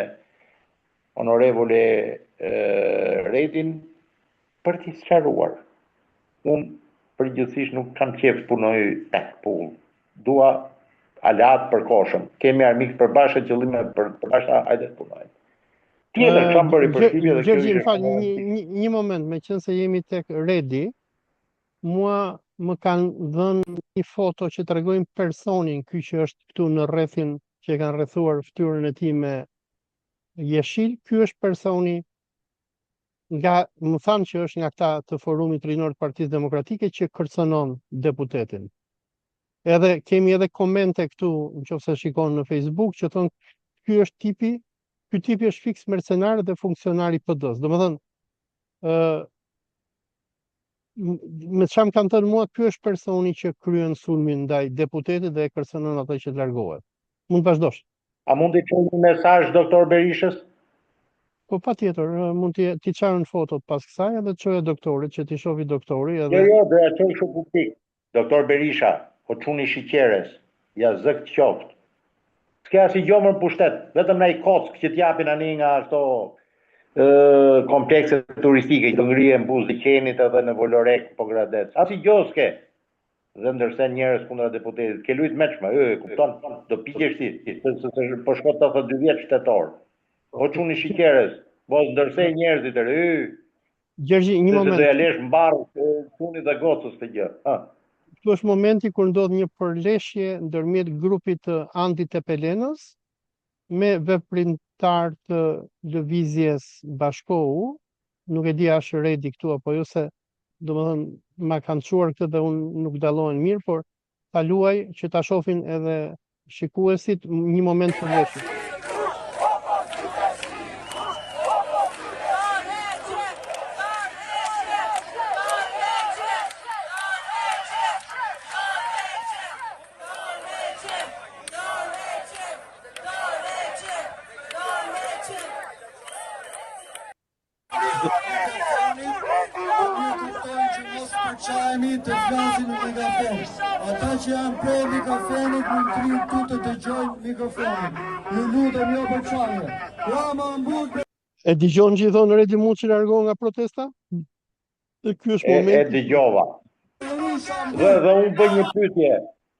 onorevole Redin për t'i sqaruar. Unë përgjithsisht nuk kam qef të punoj tek pull. Dua alat për koshëm. Kemi armik përbashkët, qëllime përbashkëta, hajde të punojmë. Tjetër, çam bëri përshtypje dhe kjo
Gjergji, më
ishte
fal, një moment, me qenë se jemi tek Redi, mua më kanë dhënë një foto që tregojnë personin ky që është këtu në rrethin që e kanë rrethuar fytyrën e tij me jeshil. Ky është personi më thanë që është nga këta të forumit rinor të Partisë Demokratike që kërcënon deputetin. Edhe kemi edhe komente këtu, nëse shikon në Facebook, që thonë ky tipi është fiks mercenar dhe funksionar i PD-s. Domethënë, me çam kanë thënë mua, ky është personi që kryen sulmin ndaj deputetit dhe e kërcënon atë që largohet. Mund të vazhdosh.
A mund të çoj një mesazh doktor Berishës?
Po patjetër, mund t'i çajnë fotot pas kësaj edhe çoje doktorit që t'i shohë doktori edhe.
Jo, do ja çoj shumë publik. Doktor Berisha, o çuni shiqeres, ja zëk qoftë. S'ka si gjomër pushtet, vetëm na i kock që t'japin ani nga ato komplekse turistike që ngrihen buzë liqenit edhe në Volorek, po Gradec. Asi gjoske. Dhe ndërsa njerëz kundra deputetit, ke lujt meçme, kupton, do pikësh ti, po shkon 82 vjet shtetor. O çuni shiqeres, mos ndërsej njerëzit
Gjergji, një moment.
Do ja lesh mbarr çunit dhe gocës të gjë.
Këtu është momenti kur ndodh një përleshje ndërmjet grupit të anti-Tepelenës me veprimtar të lëvizjes Bashkohu. Nuk e di a është Redi këtu apo jo, se domethënë ma kanë çuar këtë dhe unë nuk dallohen mirë, por ta luaj që ta shohin edhe shikuesit një moment përleshje.
Të flasin në mikrofon. Ata që janë pro mikrofonit në trim tu të dëgjojnë mikrofonin. Ju lutem jo për çaje. Rama Mbuk.
E dëgjon gjithon Redi Muçi largohu nga protesta? Dhe ky është momenti.
E dëgjova. Dhe unë bëj një pyetje.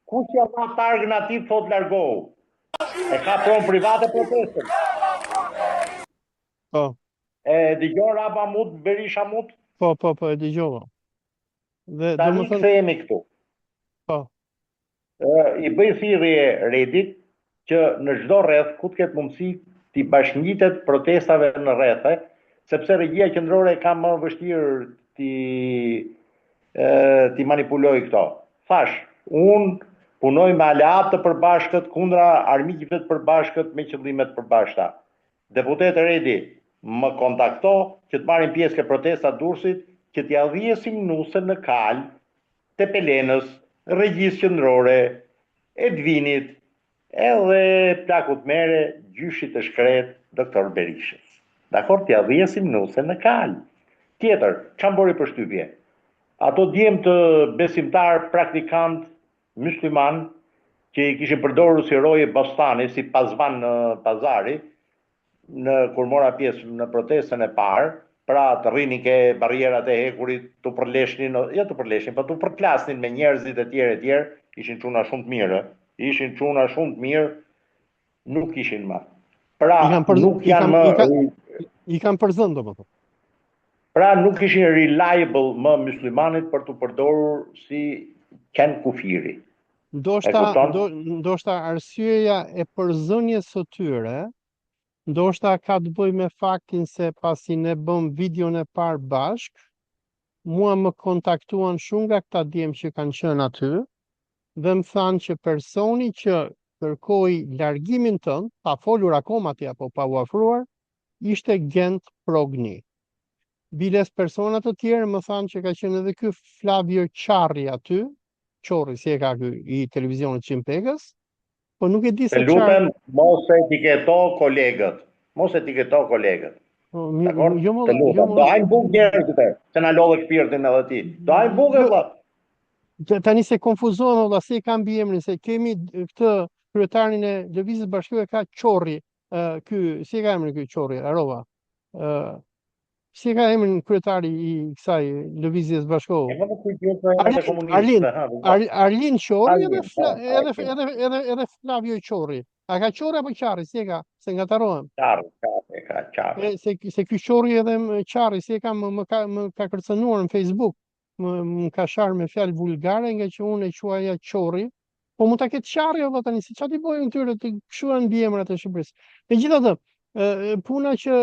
Kush ja dha targën atij thot largohu? E ka pron private protestën.
Po.
E dëgjon Rama Mut, Berisha Mut?
Po, e dëgjova. Dhe
tani kthehemi këtu.
Po.
I bëj thirrje Redit që në çdo rreth ku të ketë mundësi t'i bashkëngjitet protestave në rrethe, sepse regjia qendrore ka më vështirë t'i manipuloj këto. Thash, unë punoj me aleat të përbashkët kundra armiqve të përbashkët me qëllime të përbashkëta. Deputeti Redi më kontakto që të marrin pjesë ke protesta Durrësit, që t'ja dhjesim nuse në Kal, Tepelenës, Regjisë Qendrore, Edvinit, edhe plakut mere, gjyshit të shkret, doktor Berishës. Dakor, t'ja dhjesim nuse në Kal. Tjetër, çam bëri përshtypje? Ato djemë të besimtar praktikant mysliman që i kishin përdorur si roje bostani, si pazvan në pazari, kur mora pjesë në protestën e parë, pra të rrinin ke barrierat e hekurit, të përleshnin, jo të përleshnin, po të përplasnin me njerëzit e tjerë, ishin çuna shumë të mirë, nuk ishin më. Pra nuk janë më
i kanë përzënë domethënë.
Pra nuk ishin reliable më myslimanit për të përdorur si qen kufiri.
Ndoshta arsyeja e përzënjes së tyre ndoshta ka të bëjë me faktin se pasi ne bëm videon e parë bashk, mua më kontaktuan shumë nga këta djemë që kanë qenë aty dhe më thanë që personi që kërkoi largimin tënd, pa folur akoma atje apo pa u ofruar, ishte Gent Progni. Biles persona të tjerë më thanë që ka qenë edhe ky Flavio Qarri aty, Qorri si e ka ky i televizionit Qimpegës. Po nuk e di se
lutem mos etiketo kolegët. Dakor? Do hajnë buk njerëzit, se na lodhe shpirtin edhe ti. Do hajnë buk e vëlla.
Tani se konfuzohen vëlla, si e ka mbi emrin, se kemi këtë kryetarin e Lëvizjes Bashkëkohore ka Qorri, si e ka emrin ky Qorri, Arova. Si ka emrin kryetari i kësaj Lëvizjes Bashkëkohore? Arlin Qorri edhe Flavio Qorri. A ka qori apo qari, si e ka? Se ngatarohem.
Qarë.
Se ky qori edhe qari, si e ka më ka kërcënuar në Facebook. Më ka sharë me fjalë vulgare nga që unë e quaja qori. Po mund ta ketë qari apo tani, si çfarë ti bojnë këtyre të kshuan mbiemrat e Shqipërisë. Megjithatë, puna që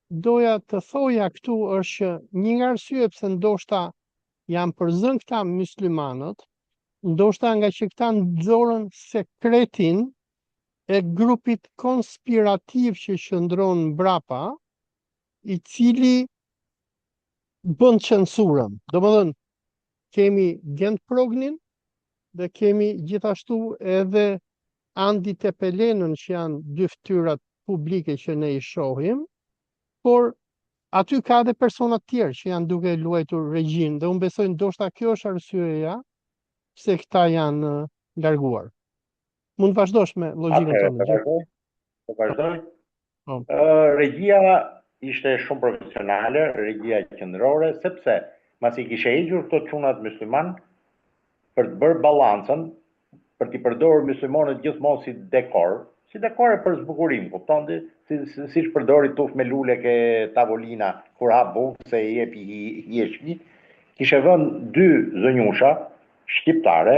doja të thoja këtu është që një nga arsye pse ndoshta janë përzën këta myslimanët, ndoshta nga që këta nxorën sekretin e grupit konspirativ që qëndron mbrapa, i cili bën censurën. Domethënë, kemi Gent Prognin dhe kemi gjithashtu edhe Andi Tepelenën që janë dy fytyrat publike që ne i shohim, por aty ka edhe persona tjerë që janë duke luajtur regjin dhe unë besoj ndoshta kjo është arsyeja pse këta janë larguar. Mund të vazhdosh me logjikën tonë.
Po vazhdoj.
Po.
Regjia ishte shumë profesionale, regjia qendrore, sepse masi kishe hequr këto çunat mysliman për të bërë balancën, për t'i përdorur myslimanët gjithmonë si dekor për zbukurim, kupton ti? Siç përdori tuf me lule ke tavolina kur hap bukë se i jepi hieshmi, kishe vënë dy zënjusha shqiptare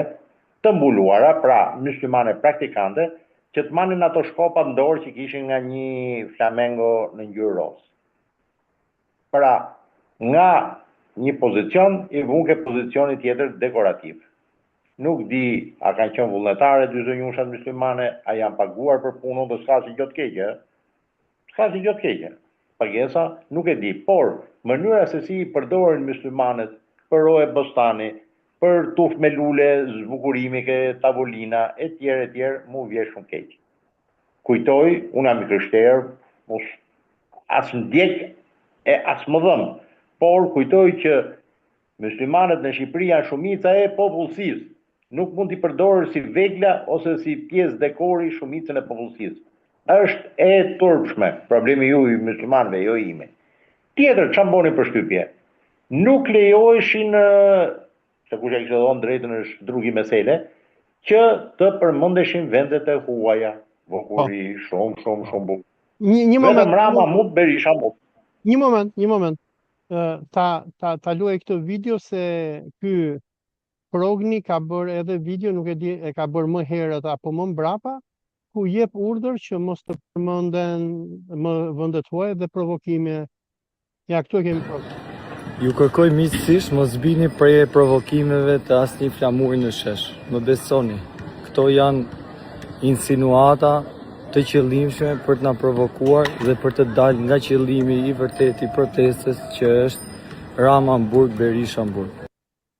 të mbuluara, pra myslimane praktikante, që të manin ato shkopat ndorë që kishin nga një flamengo në ngjyrë rozë. Pra, nga një pozicion i vun ke pozicioni tjetër dekorativ. Nuk di a kanë qenë vullnetare dy zënjushat myslimane, a janë paguar për punën, dhe s'ka si gjotë keqe. S'ka si gjotë keqe. Pagesa nuk e di, por mënyra se si i përdorin myslimanet për roje bostani, për tuf me lule, zbukurimi ke tavolina, e tjerë, mu vje shumë keq. Kujtoj, unë jam i krishterë, as më djek e as më dhëm, por kujtoj që myslimanet në Shqipëri janë shumica e popullsisë, nuk mund t'i përdorë si vegla ose si pjesë dekori shumicën e popullsisë. Është e turpshme, problemi ju i myslimanëve, jo ime. Tjetër, çfarë bëni për shtypje? Nuk lejoheshin, se kush e kishte dhënë drejtën është drugi mesele, që të përmendeshin vendet e huaja. Vokuri, shumë bukur.
Një moment.
Vetëm Rama mund, Berisha mund.
Një moment. Ta luaj këtë video se ky Progni ka bërë edhe video, nuk e di, e ka bërë më herët apo më mbrapa, ku jep urdhër që mos të përmenden më vendet huaja dhe provokime. Ja, këtu e kemi Progni.
Ju kërkoj miqësisht mos bini prej provokimeve të asnjë flamuri në shesh. Më besoni, këto janë insinuata të qëllimshme për të na provokuar dhe për të dalë nga qëllimi i vërtet i protestës që është Rama Burg, Berisha Burg.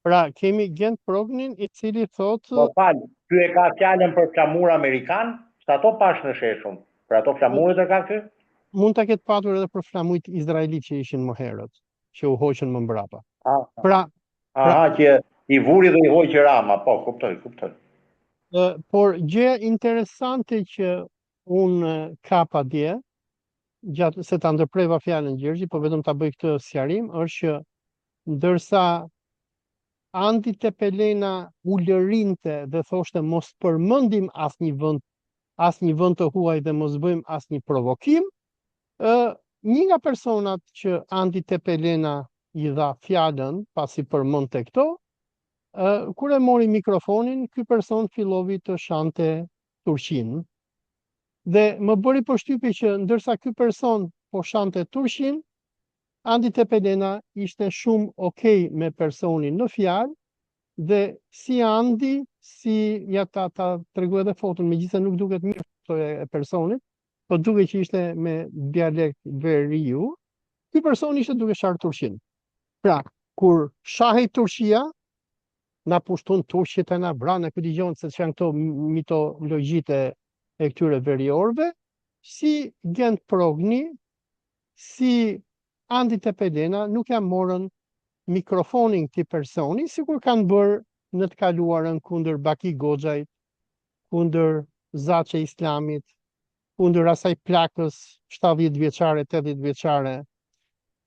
Pra, kemi Gent Prognin i cili thotë...
Po falë, ty e ka fjallën për flamur Amerikan, së ato pash në sheshun, për ato flamurit e ka ty?
Mund të ketë patur edhe për flamurit izraelit që ishin më herët, që u hoqën më mbrapa.
Që i vuri dhe i hoqë Rama, po, kuptoj.
Por gjë interesante që unë kapa dje, gjatë se ta ndërpreva fjalën Gjergji, po vetëm ta bëj këtë sqarim, është që ndërsa Andi Tepelena u lërinte dhe thoshte mos përmendim asnjë vend të huaj dhe mos bëjmë asnjë provokim, një nga personat që Andi Tepelena i dha fjalën pasi përmendte këto, kur e mori mikrofonin, ky person fillovi të shante turqin. Dhe më bëri përshtypje që ndërsa ky person po shante turqin, Andi Tepelena ishte shumë okay me personin në fjalë dhe si Andi, ja ta tregoj edhe foton, megjithëse nuk duket mirë foto e personit, po duket që ishte me dialekt veriu, ky person ishte duke sharë turqin. Pra, kur shahej Turqia, na pushtun turqit e na branë, këtë digjon se që janë këto mitologjit e këtyre veriorve, si Gent Progni, si Andi Tepelena nuk ja morën mikrofonin këtij personi, sikur kanë bërë në të kaluarën kundër Baki Goxhait, kundër Zaçe Islamit, kundër asaj plakës 70 vjeçare, 80 vjeçare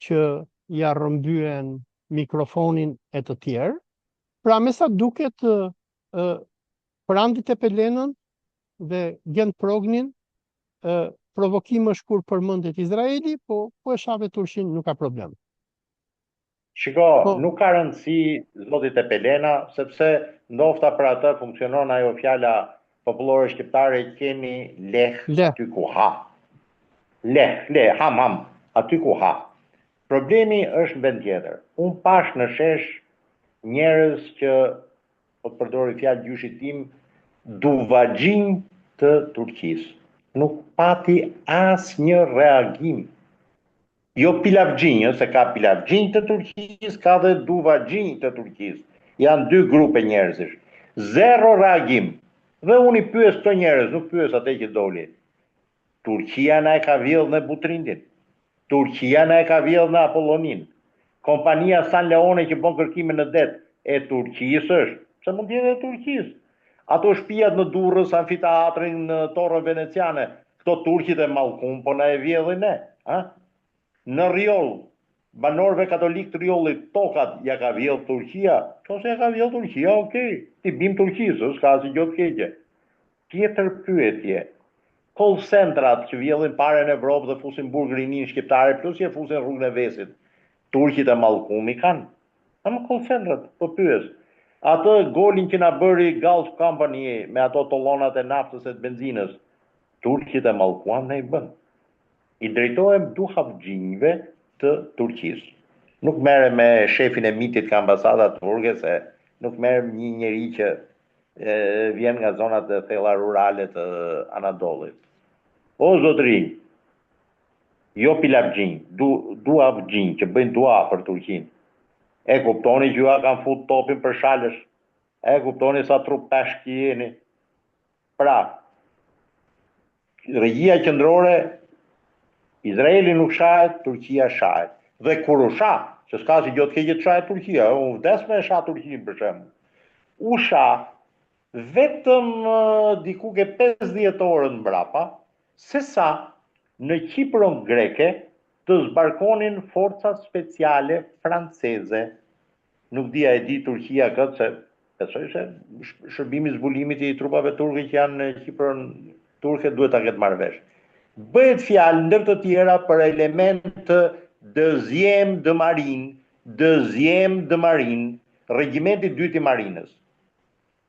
që ja rrëmbyen mikrofonin e të tjerë. Pra me sa duket për Andi Tepelenën dhe Gen Prognin, provokim është kur përmendet Izraeli, po e shave Turqin nuk ka problem.
Shiko, nuk ka rëndësi zoti Tepelena, sepse ndofta për atë funksionon ajo fjala popullore shqiptare keni leh aty ku ha. Leh, ham, aty ku ha. Problemi është në vend tjetër. Unë pash në shesh njerëz që, po të përdori fjalë gjyshit tim, duvagjin të Turqisë. Nuk pati as një reagim. Jo pilavgjinj, se ka pilavgjinj të Turqisë, ka dhe duvagjinj të Turqisë. Janë dy grupe njerëzish. Zero reagim. Dhe unë i pyes këto njerëz, nuk pyes atë që doli. Turqia na e ka vjedhë në Butrindin. Turqia na e ka vjedhë në Apollonin. Kompania San Leone që bën kërkime në det e Turqisë është. Se mund t'jetë e Turqisë. Ato shtëpiat në Durrës, amfiteatrin në Torrën Veneciane, këto turqit e mallkum, po na e vjedhin ne, ha? Në Rioll, banorëve katolik të Riollit, tokat ja ka vjedhë Turqia. Qose ja ka vjedhë Turqia, okej. Ti bim Turqisë, s'ka asgjë gjë të keqe. Tjetër pyetje. Call centrat që vjedhin parë në Evropë dhe fusin burgrinin shqiptare, plus që fusin rrugën e Vesit. Turqit e mallkumi kanë. Ama call centrat, po pyes. Atë golin që na bëri Gulf Company me ato tollonat e naftës e të benzinës, turqit e mallkuam ne i bën. I drejtohem duhavgjinjve të Turqisë. Nuk merrem me shefin e mitit ka ambasada turke, se nuk merrem një njeri që vjen nga zonat e thella rurale të Anadollit. O zotëri, jo pilavgjinj, duhavgjinj që bëjnë dua për Turqinë. E kuptoni që ju a kanë fut topin për shalësh. E kuptoni sa trup peshk që jeni. Pra, regjia qendrore, Izraeli nuk shahet, Turqia shahet. Dhe kur u shah, që s'ka si gjotë keqe të shahet Turqia, unë vdes me shah Turqinë për shembull. U shah vetëm diku ke 50 orën mbrapa, se sa në Kipron greke të zbarkonin forcat speciale franceze. Nuk dia e di Turqia këtë, se besoj se shërbimi zbulimit i trupave turke që janë në Kipron turke duhet ta ketë marrë vesh. Bëhet fjalë ndër të tjera për element deuxième de marine, regjimenti 2 i marinës.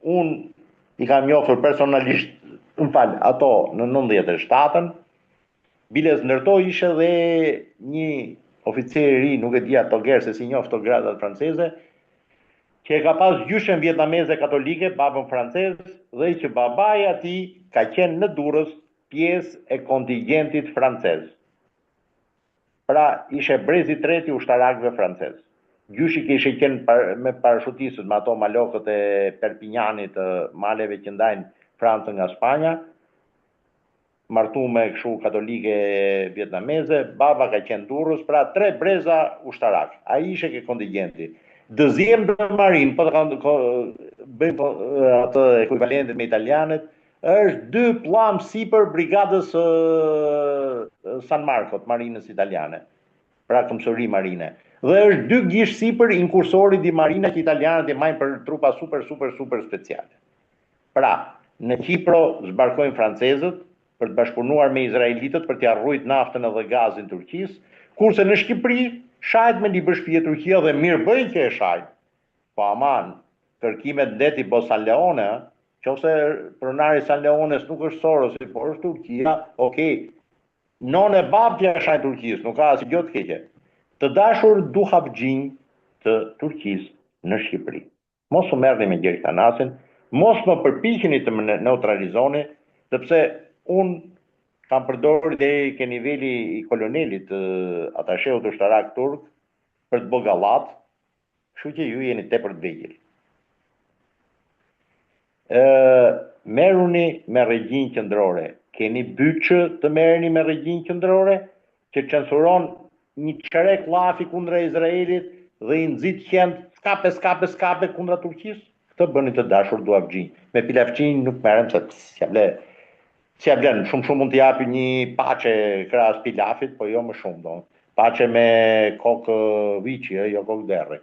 Unë i kam njohur personalisht, ato në 97-ën, biles ndërtoj ishe dhe një oficer i ri, nuk e di ato gerë se si njoftë të gradat franceze, që e ka pas gjyshen vietnameze katolike, babën francez, dhe që babaj ati ka qenë në Durrës pjesë e kontingentit francez. Pra, ishe brezi treti ushtarakëve francez. Gjyshi që ishe qenë me parashutisët, me ato malokët e Perpignanit, maleve që ndajnë Francën nga Spanja, martu me këshu katolike vietnameze, baba ka qenë Durrës, pra 3 breza ushtarak. A ishe ke kontingenti. Deuxième de marine, po të bëjmë atë ekuivalentit me italianet, është 2 plam sipër brigadës San Marco, të marinës italiane. Pra këmsori marine. Dhe është 2 gish sipër inkursorit di marina që italianët i majnë për trupa super speciale. Pra, në Kipro zbarkojnë francezët për të bashkëpunuar me izraelitët për t'ia rrujt naftën edhe gazin Turqisë, kurse në Shqipëri shahet me libërshpije Turqia dhe mirë bëjnë që e shahet. Po aman, kërkimet ndeti bo San Leone, qose pronari San Leones nuk është Sorosi, por është Turqia, okej. Non e babtja shahet Turqisë, nuk ka asgjë gjë të keqe. Të dashur duhavgjinj të Turqisë në Shqipëri. Mos u merrni me Gjergj Thanasin, mos më përpiqeni të më neutralizoni, sepse unë kam përdorur deri ke niveli i kolonelit atasheut ushtarak turk për të bë gallat, kështu që ju jeni tepër të vegjël. Merruni me regjin qendrore. Keni byçë të merreni me regjin qendrore që censuron një çerek llafi kundra Izraelit dhe i nxit qend skape kundra Turqisë. Këtë bëni të dashur duhavgjinj. Me pilavgjinj nuk merrem se si ja blen, shumë mund të japi një paçe krahas pilafit, po jo më shumë do. Paçe me kokë viçi, jo kokë derri.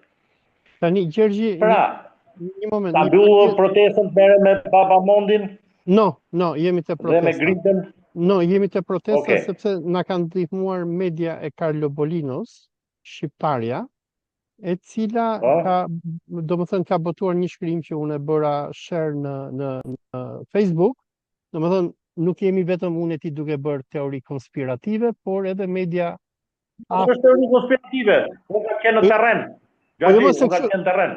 Tani Gjergji,
pra,
një moment.
Ta mbyll protestën merrem me Babamondin,
No, jemi të
Dhe me
protesta.
gritën,
No, jemi të protesta
Okej.
sepse na kanë ndihmuar media e Carlo Bolinos, shqiptarja, e cila
Po.
domethënë ka botuar një shkrim që unë e bëra share në Facebook. Domethënë nuk jemi vetëm unë e ti duke bërë teori konspirative, por edhe media
Nuk është teori konspirative, unë ka qenë në terren.
Po jo,
Gjati,
mos e
unë ka
kështu-
qenë në terren.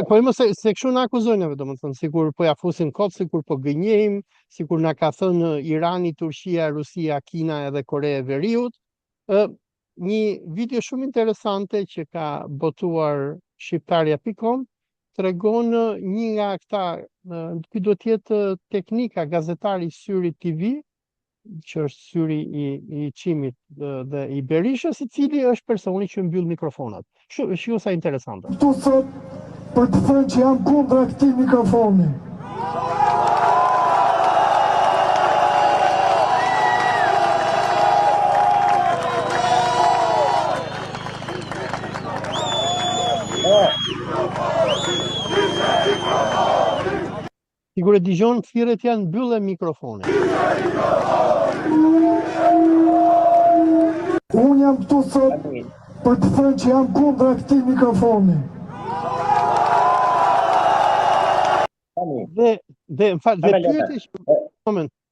Po jo, se kështu na akuzojnë neve, domethënë, sikur po ja fusin kot, sikur po gënjejmë, sikur na ka thënë Irani, Turqia, Rusia, Kina edhe Korea e Veriut. Një video shumë interesante që ka botuar shqiptarja.com tregon një nga këta, ky do të jetë teknika, gazetari Syri TV, që është syri i Çimit dhe i Berishës, i cili është personi që mbyll mikrofonat. Shiu sa interesante.
Këtu sot për të thënë që jam kundra këtij mikrofoni.
Sigur e dëgjon, thirrjet janë mbyllë mikrofonin.
Unë jam këtu sot për të thënë që jam kundra këtij mikrofoni.
Dhe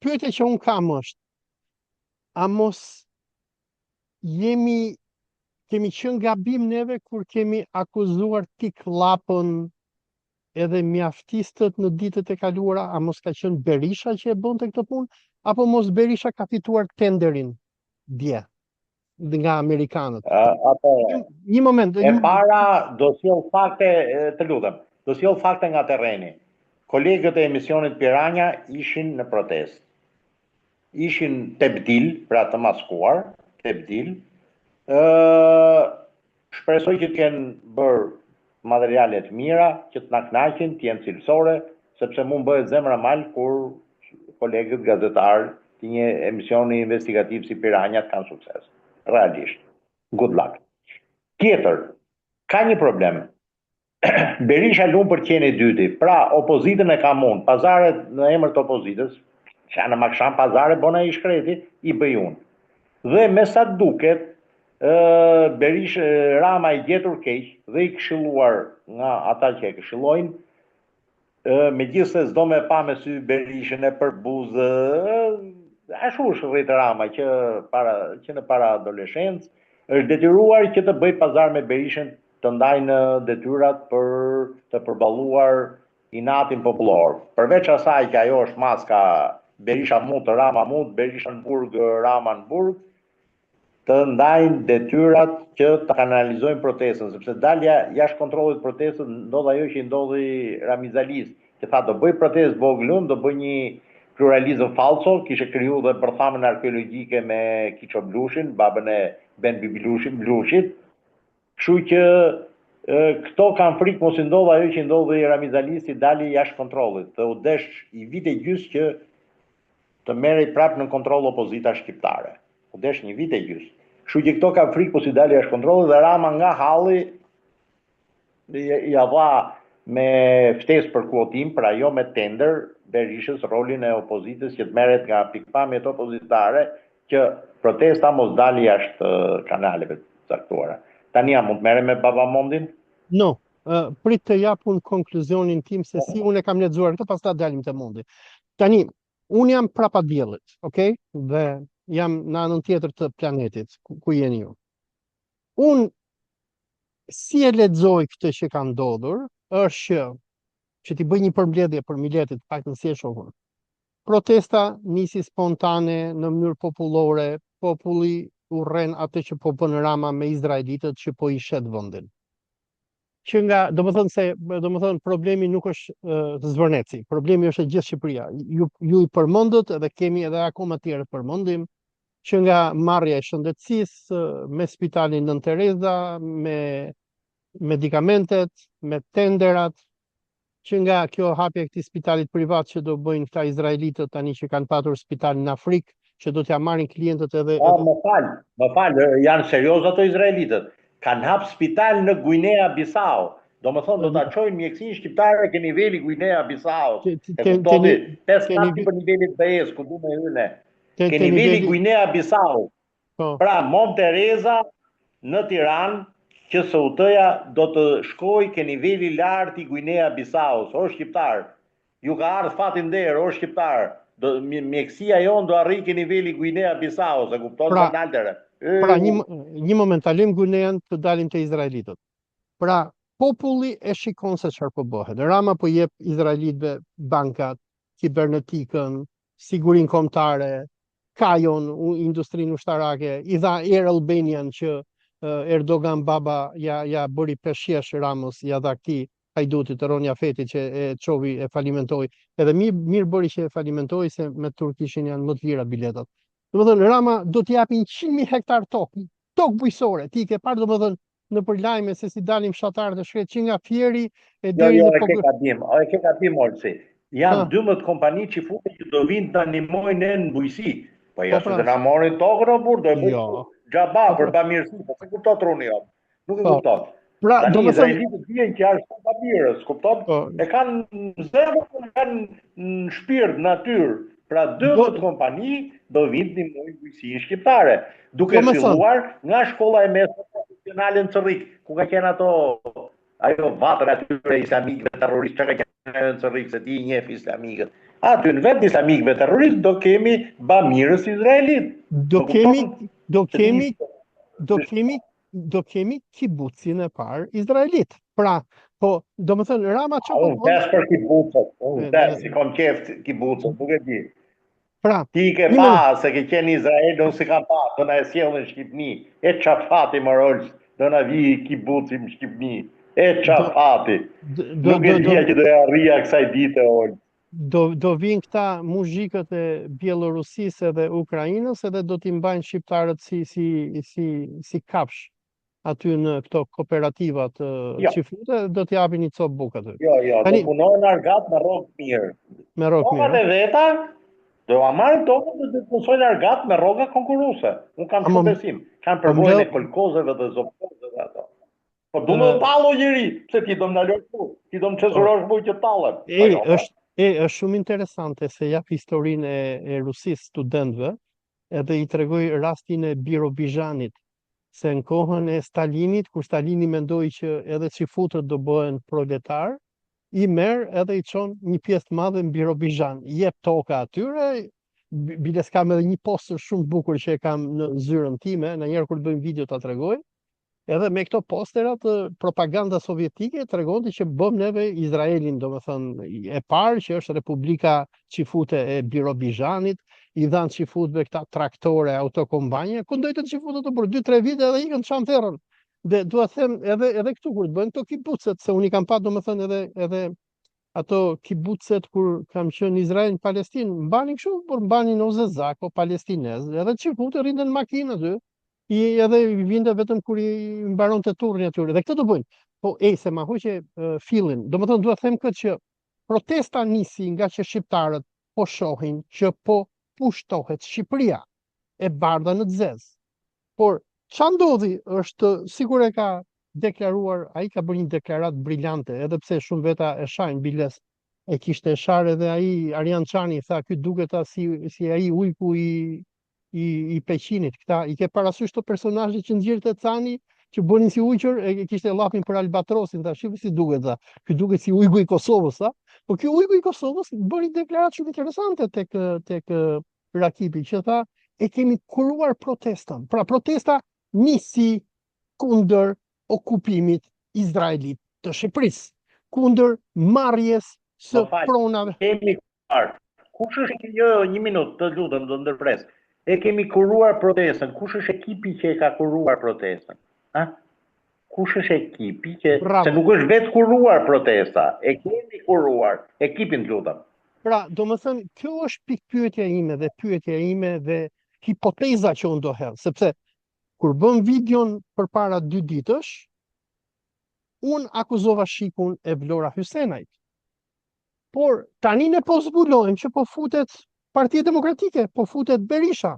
pyetja që unë kam është, a mos kemi qenë gabim neve kur kemi akuzuar tik llapën edhe mjaftistët në ditët e kaluara, a mos ka qenë Berisha që e bënte këtë punë, apo mos Berisha ka fituar tenderin dje nga amerikanët? Një moment.
E para do sjell fakte, të lutem. Do sjell fakte nga terreni. Kolegët e emisionit Piranja ishin në protestë. Ishin tepdil, pra të maskuar, tepdil. Shpresoj që të kenë bërë materiale të mira, që të na kënaqin, të jenë cilësore, sepse mund bëhet zemra mal kur kolegët gazetarë të një emisioni investigativ si Piranja kanë sukses. Realisht. Good luck. Tjetër, ka një problem. Berisha lum për qenë i dyti. Pra, opozitën e ka mund. Pazaret në emër të opozitës, që në Maksham pazare bona i shkreti, i bëj unë. Dhe me sa duket, Rama i gjetur keq dhe i këshilluar nga ata që e këshillojnë, megjithëse s'do me pa me sy Berishën e përbuzë, ashtu është rritë Rama që në para adoleshencë, është detyruar që të bëj pazar me Berishën, të ndajnë detyrat për të përballuar inatin popullor. Përveç asaj që ajo është maska Berisha mut, Rama mut, Berisha në burg, Rama në burg, të ndajnë detyrat që të kanalizojnë protestën, sepse dalja jashtë kontrollit protestën ndodh ajo që i ndodhi Ramizalis, që tha do bëj protestë voglun, do bëj një pluralizëm falso, kishe kriju dhe përthamën arkeologjike me Kiço Blushin, babën e Ben Blushit. Kështu që këto kanë frikë mos i ndodh ajo që i ndodhi Ramizalisi, dali jashtë kontrollit, të u desh i vit e gjys që të merrej prapë në kontroll opozita shqiptare. U desh një vit e gjys. Kështu që këto kanë frikë mos i dali jashtë kontrollit dhe Rama nga halli ja dha me ftesë për kuotim, pra jo me tender, Berishës rolin e opozitës që të merret nga pikpamjet opozitare që protesta mos dali jashtë kanaleve të caktuara. Tani mund të merrem me Babamondin?
No, prit të jap unë konkluzionin tim se si unë e kam lexuar këtë, pastaj dalim te Mondi. Tani, unë jam prapa diellit, okay? Dhe jam në anën tjetër të planetit, ku jeni ju. Unë si e lexoj këtë që ka ndodhur, është që ti bëj një përmbledhje për miletit, paktën si e shohun. Protesta nisi spontane në mënyrë popullore, populli urren atë që po bën Rama me izraelitët që po i shet vendin. Që nga, domethënë problemi nuk është Zvërneci, problemi është e gjithë Shqipëria. Ju i përmendët edhe kemi edhe akoma tjerë përmendim, që nga marrja e shëndetësisë, me spitalin Nën Tereza, me medikamentet, me tenderat, që nga kjo hapja e këtij spitalit privat që do bëjnë këta izraelitët tani që kanë patur spital në Afrikë, që do t'ja marrin klientët edhe...
Më fal, janë serioz ato izraelitët. Kanë hap spital në Guinea Bissau. Do më thonë do ta çojnë mjekësinë shqiptare ke niveli Guinea Bisaut. E
Ke
kuptoni? 5
ke
natë për nivelit BE-s, ku du me hyne.
ke
Ke niveli
niveli
Guinea Bisaut.
po.
Pra, Mont Teresa në Tiranë, që SUT-ja do të shkoj ke niveli lartë i Guinea Bisaut, o shqiptar. Ju ka ardhur fati nder, o shqiptar. Mjekësia jonë do arrijë ke niveli Guinea Bisaut, e kupton
Pra,
Naltere?
Pra një moment talim Guinean të dalim te izraelitët. Pra, populli e shikon se çfarë po bëhet. Rama po jep izraelitëve bankat, kibernetikën, sigurinë kombëtare, kajon, industrinë ushtarake, i dha Air Albanian që Erdogan baba ja bëri peshqesh Ramos, ja dha këtij hajdutit të Ronja Feti që e çovi e falimentoi. Edhe mirë bëri që e falimentoi se me turkishin janë më të lira biletat. Domethënë Rama do t'i japin 100.000 hektar tokë bujësore. Ti ke parë domethënë në përlajme se si dalim fshatarët e shkret që nga Fieri e deri në
e ke gabim Olsi. Janë 12 kompani që futen që do vinë të animojnë në bujësi. Po ja se na morin tokën o burr, do e bëjnë xhaba për bamirësi, po se kupton truni jot. Nuk e kupton.
Pra, domethënë
izraelitët vjen që është papirës, kupton? E kanë zemër, kanë në shpirt, natyrë. Pra 12 kompani do vinë të ndihmojnë bujësinë shqiptare, duke filluar nga shkolla e mesme profesionale në Cerrik, ku ka qenë ajo vatër atyre islamikëve terroristë, që ka qenë në Cerrik, se ti i njeh islamikët. Aty në vend islamikëve terroristë do kemi bamirës izraelit.
Do kemi kibucin e parë izraelit. Pra, po, do më thënë, Rama që...
Unë des për kibucët, unë des, si kom qef kibucët, nuk e di.
Pra,
ti ke pa, se ke qenë Izrael, unë si kam pa, do na e sjellën në Shqipni, e qafati më rolës, do na vi kibuci në Shqipni, e qafati. Nuk e dhja që do e arria kësaj dite, Olë.
Do vinë këta muzhikët e Bjelorusisë dhe Ukrainës edhe do t'i mbajnë shqiptarët si kafsh aty në këto kooperativat që fute, do t'i japin një copë bukë aty.
Jo, do punojnë argat me rogë mirë.
Me rogë mirë.
Tokat e veta, do a marrin tokën dhe të punojnë argat me rroga konkurruese. Unë kam shumë besim. Kanë përvojën e kolkozëve dhe zopkozëve dhe ato. Po du me tallo njëri, pse ti do më naloj këtu, ti do më cezurosh mu që tallem.
Është shumë interesante se jap historinë e Rusisë studentëve, edhe i tregoj rastin e Birobizhanit, se në kohën e Stalinit, kur Stalini mendoi që edhe çifutët do bëhen proletar, i merr edhe i çon një pjesë të madhe në Birobizhan, jep toka atyre, biles kam edhe një postër shumë të bukur që e kam në zyrën time, ndonjëherë kur bëjmë video ta tregoj. Edhe me këto posterat propaganda sovjetike tregonte që bëm neve Izraelin, domethënë e parë që është Republika Çifute e Birobizhanit, i dhanë çifutëve këta traktore, autokombanje, ku ndojtë çifutët për 2-3 vite edhe ikën çanterën. Dhe dua të them edhe këtu kur të bëjnë këto kibucet, se unë i kam pa domethënë edhe ato kibucet kur kam qenë në Izrael, në Palestinë, mbanin kështu, por mbanin ozezak, o palestinez, edhe çifutët rriten në makinë aty. Edhe vinte vetëm kur i mbaron të turni atyre. Dhe këtë do bëjnë. Po, se ma hoqe fillin. Do më thënë, duhet them këtë që protesta nisi nga që shqiptarët po shohin që po pushtohet Shqipëria e bardha në zez. Por, që ndodhi është, sigur e ka deklaruar, a i ka bërë një deklarat brillante, edhe pse shumë veta e shajnë biles, e kishte e sharë edhe a i, Arjan Çani, tha, këtë duketa si a i ujku i Peqinit, këta i ke parasysh të personazhe që nxjerrët e Cani që bënin si ujqër, e kishte llapin për Albatrosin, tha, shifë si duket, tha, ky duket si ujku i Kosovës, tha. Po ky ujku i Kosovës bëri deklaratë shumë interesante tek Rakipi, që tha, e kemi kuruar protestën. Pra protesta nisi kundër okupimit izraelit të Shqipërisë, kundër marrjes së pronave.
Kemi kuruar. Kush është një minutë, të lutem, do ndërpres. E kemi kuruar protestën. Kush është ekipi që e ka kuruar protestën? Kush është ekipi që... Se nuk është vetë kuruar protesta. E kemi kuruar. Ekipin të lutem.
Pra, do më thënë, kjo është pikë pyetja ime dhe hipoteza që unë do hedh. Sepse, kur bëm videon për para 2 ditësh, unë akuzova shikun e Vlora Hysenajt. Por, tani ne po zbulojmë që po futet Partia Demokratike, po futet Berisha.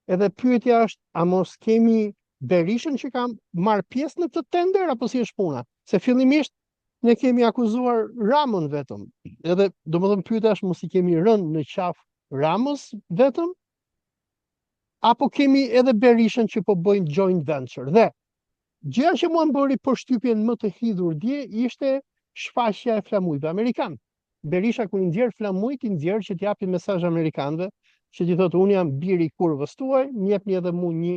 Edhe pyetja është, a mos kemi Berishën që kam marrë pjesë në këtë tender, apo si është puna? Se fillimisht ne kemi akuzuar Ramën vetëm. Edhe domethënë pyetja është mos i kemi rënë në qafë Ramës vetëm, apo kemi edhe Berishën që po bëjnë joint venture. Dhe gjëja që mua më bëri përshtypjen më të hidhur dje ishte shfaqja e flamujve amerikan. Berisha kur i nxjerr flamujt, i nxjerr që t'japi mesazh amerikanëve, që t'i thotë unë jam biri i kurvës tuaj, më jepni edhe mua një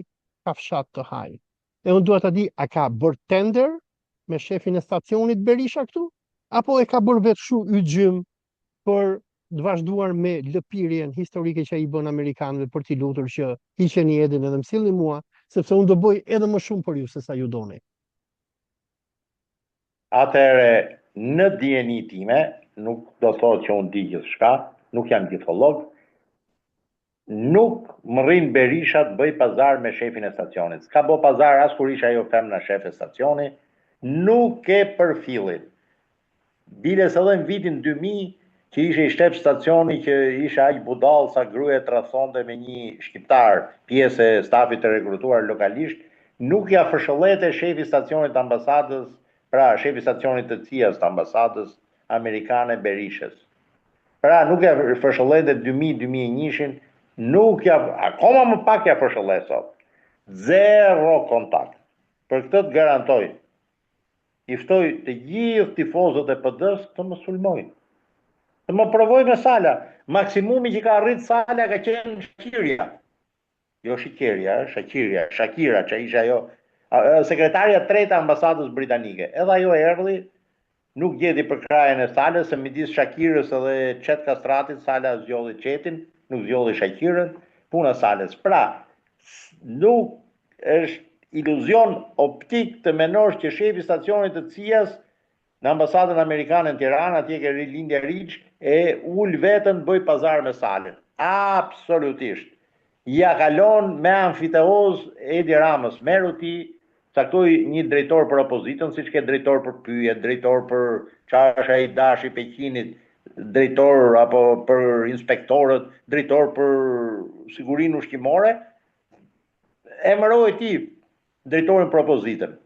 kafshat të haj. E unë dua ta di, a ka bërë tender me shefin e stacionit Berisha këtu, apo e ka bërë vetë shu yxhym për të vazhduar me lëpirjen historike që ai i bën amerikanëve për t'i lutur që hiqeni Edin edhe më sillni mua, sepse unë do bëj edhe më shumë për ju se sa ju doni.
Atëherë, në dieni time, nuk do thotë që unë di gjithçka, nuk jam gjitholog, nuk më rrin Berisha të bëj pazar me shefin e stacionit. S'ka bo pazar as kur isha ajo femna shef e stacioni, nuk e përfillit. Biles edhe në vitin 2000, që ishe i shtep stacioni që ishe aq budall sa gruaja trasonte me një shqiptar, pjesë e stafit të rekrutuar lokalisht, nuk ja fërshëllete shefi stacionit të ambasadës, pra shefi stacionit të CIA-s të ambasadës amerikane Berishës. Pra nuk ja fërshëllete 2000-2001, nuk ja, akoma më pak ja fërshëllet sot. Zero kontakt. Për këtë të garantoj, i ftoj të gjithë tifozët e PD-s të më sulmojnë. Të më provoj me Sala. Maksimumi që ka arrit Sala ka qenë Shakirja. Jo Shakira, që isha ajo sekretarja treta ambasadës britanike. Edhe ajo erdhi, nuk gjeti për krajen e Salës, se midis Shakirës edhe Qet Kastratit, Sala zgjodhi Qetin, nuk zgjodhi Shakirën, puna Salës. Pra, nuk është iluzion optik të menosh që shefi stacionit të CIA-s në ambasadën amerikane në Tiranë, atje ke Lindja Riç, e ul vetën bëj pazar me Salën. Absolutisht. Ja kalon me amfiteoz Edi Ramës, meru ti, caktoj një drejtor për opozitën, siç ke drejtor për pyjet, drejtor për çasha i dash i Peqinit, drejtor apo për inspektorët, drejtor për sigurinë ushqimore, emëroj ti drejtorin për opozitën.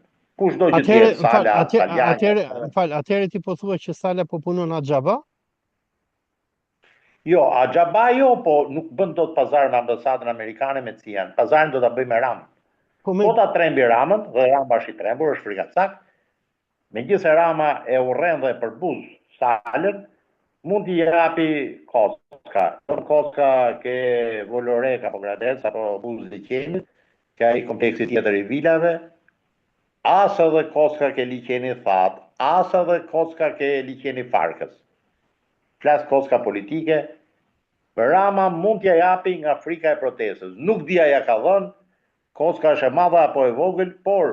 Kush do që t'jetë Sala,
Atëherë ti po thua që Sala po punon Axhaba?
Jo, Axhaba jo, po nuk bën dot pazar me ambasadën amerikane me CIA-n. Pazarin do ta bëj me Ramën. Po ta trembi Ramën, dhe Rama është i trembur, është frikacak. Megjithëse Rama e urren dhe për buz Salën, mund t'i japi Koska. Koska ke Volorek apo Gradec apo buz i Qenit, ka i kompleksi tjetër i vilave. As edhe Koska ke liqeni That, as edhe Koska ke liqeni Farkës. Flas Koska politike, Rama mund t'ja japi nga frika e protestës. Nuk dia ja ka dhënë, Koska është e madhe apo e vogël, por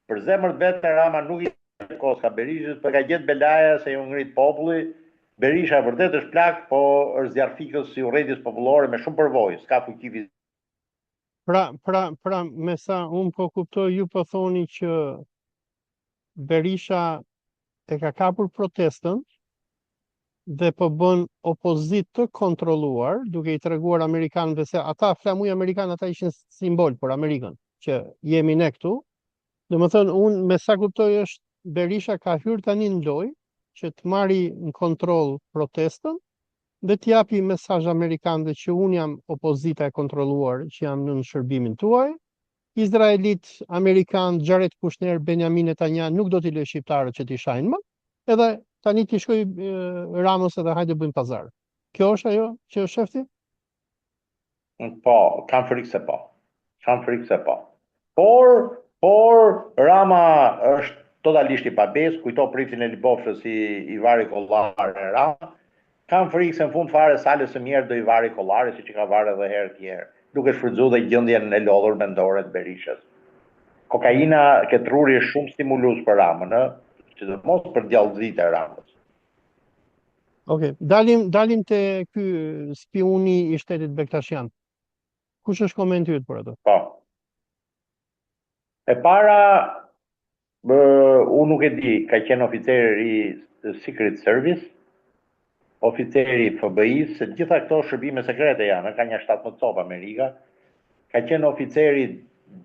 për zemër vetë Rama nuk i Koska Berishës, për ka gjetë belaja se ju ngrit populli. Berisha vërtet është plak, po është zjarfikës si urrëties popullore me shumë përvojë, s'ka fuqi fizike.
Pra, me sa unë po kuptoj, ju po thoni që Berisha e ka kapur protestën dhe po bën opozit të kontrolluar, duke i treguar amerikanëve se ata flamuj amerikan, ata ishin simbol për Amerikën, që jemi ne këtu. Domethënë, unë me sa kuptoj është Berisha ka hyrë tani në lojë që të marri në kontroll protestën dhe t'japi mesazh amerikanëve që unë jam opozita e kontrolluar, që jam në shërbimin tuaj. Izraelit, amerikan, Jared Kushner, Benjamin Netanyahu nuk do t'i lëjë shqiptarët që t'i shajnë më, edhe tani t'i shkoj Ramës edhe hajde bëjmë pazar. Kjo është ajo që është shefti?
Po, kam frikë se po. Por Rama është totalisht i pabes, kujto priftin e Libofshës i vari kollar e Rama. Kam frikë se në fund fare Salës së mjerë do i vari kollare, si që ka varë edhe herë tjerë. Duke shfrytzuar dhe gjendjen e lodhur mendore të Berishës. Kokaina ke truri është shumë stimulus për Ramën, që do mos për djallëzit e Ramës.
Okej, dalim te ky spiuni i shtetit Bektashian. Kush është komenti yt për ato?
Po. E para, unë nuk e di, ka qenë oficer i Secret Service, oficeri FBI-s, se gjitha këto shërbime sekrete janë, ka një 17 copë Amerika, ka qenë oficeri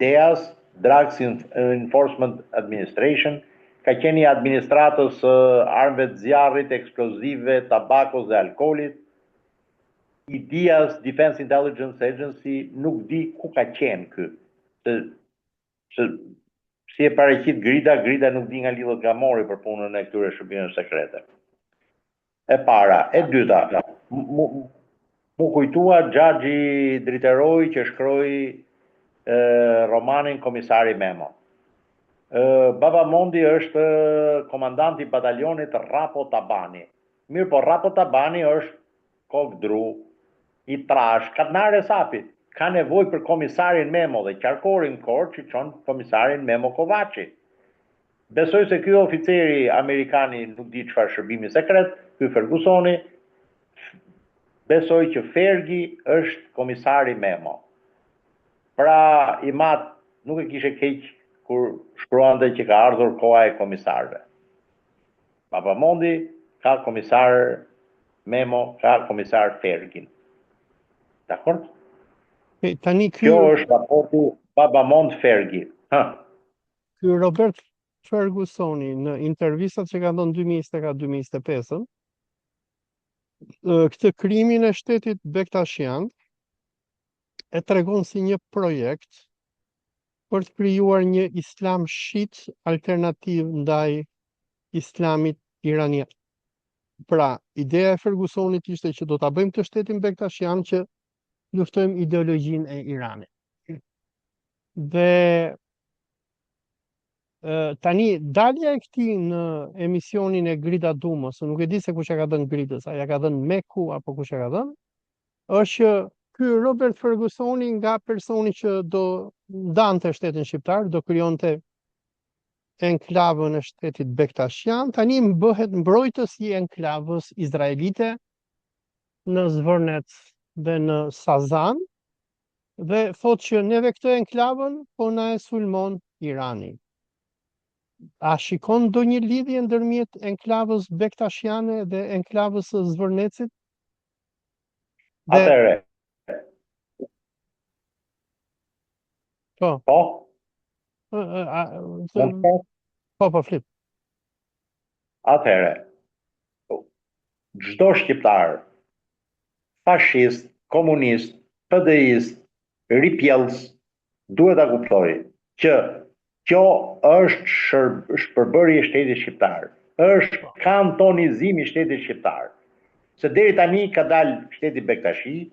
DEAS, Drugs Enforcement Administration, ka qenë i administratës armëve të zjarrit, eksplozive, tabakos dhe alkoolit. I dias Defense Intelligence Agency nuk di ku ka qenë ky. Si e paraqit Grida nuk di nga lidhët gamori për punën e këtyre shërbimeve sekrete. E para, e dyta, mu kujtua Xhaxhi Driteroi që shkroi romanin Komisari Memo. Baba Mondi është komandanti i batalionit Rapo Tabani. Mirë, po Rapo Tabani është kokdru, i trash, katnare sapi. Ka nevojë për komisarin Memo dhe qarkorin Korç që çon komisarin Memo Kovaçi. Besoj se ky oficeri amerikani nuk di çfarë shërbimi sekret, ky Fergusoni, besoj që Fergi është komisari Memo. Pra i mat nuk e kishe keq kur shkruante që ka ardhur koha e komisarëve. Baba Mondi ka komisar Memo, ka komisar Fergin. Dakor?
Tani
Kjo është raporti Baba Mond Fergi.
Ky Robert Fergusoni në intervistat që ka dhënë 2024-2025, këtë krimin e shtetit Bektashian e tregon si një projekt për të krijuar një islam shit alternativ ndaj islamit iranian. Pra, ideja e Fergusonit ishte që do ta bëjmë të shtetin Bektashian që luftojmë ideologjinë e Iranit. Dhe tani dalja e këtij në emisionin e Grida Dumës, nuk e di se kush e ka dhënë Gridës, a ja ka dhënë Meku apo kush e ka dhënë, është që ky Robert Fergusoni nga personi që do ndante shtetin shqiptar, do krijonte enklavën e shtetit Bektashian, tani bëhet mbrojtës i enklavës izraelite në Zvërnet dhe në Sazan, dhe thotë që neve këtë enklavën po na e sulmon Irani. A shikon ndonjë lidhje ndërmjet enklavës Bektashiane dhe enklavës së Zvërnecit?
Atëre.
Po.
Po?
Po, flit.
Atëre. Çdo shqiptar, fashist, komunist, PD-ist, ripjellës, duhet ta kuptojë që kjo është shpërbërje e shtetit shqiptar. Është kantonizimi i shtetit shqiptar. Se deri tani ka dalë shteti Bektashi,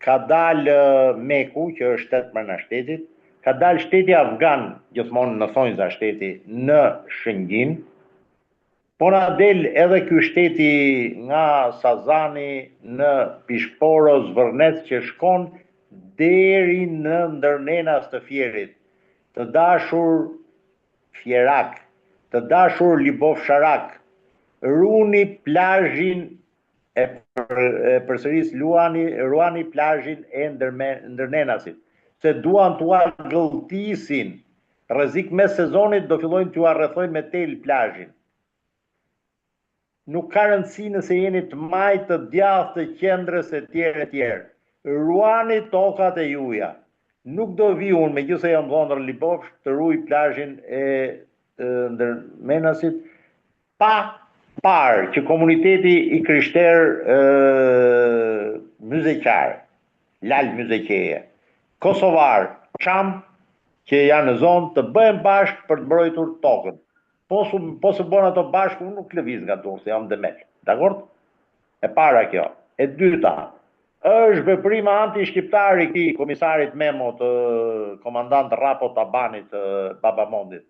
ka dalë Meku, që është shtet brenda shtetit, ka dalë shteti Afgan, gjithmonë në thonjza shteti, në Shëngjin, po na del edhe ky shteti nga Sazani në Pishporo, Zvërnec, që shkon deri në ndërnenas të Fierit, të dashur Fierak, të dashur Libofsharak, runi plazhin e përsëris ruani plazhin e ndërnenasit, se duan t'u gëlltisin, rrezik me sezonit do fillojnë t'u arrethojnë me tel plazhin. Nuk ka rëndësi nëse jeni të majtë, të djathtë, të qendrës e tjerë. Ruani tokat e juja. Nuk do vi unë, megjithëse jam dhëndër Libofsh, të ruaj plazhin e ndërmenasit, pa parë që komuniteti i krishter myzeqar, Lal Myzeqeje, kosovar, çam, që janë në zonë, të bëhen bashkë për të mbrojtur tokën. Po së bënë ato bashkë, unë nuk lëviz nga dorë, se jam demel. Dakord? E para kjo. E dyta, është veprima anti-shqiptari këtij komisarit Memo, të komandant Rapo Tabanit, Baba Mondit.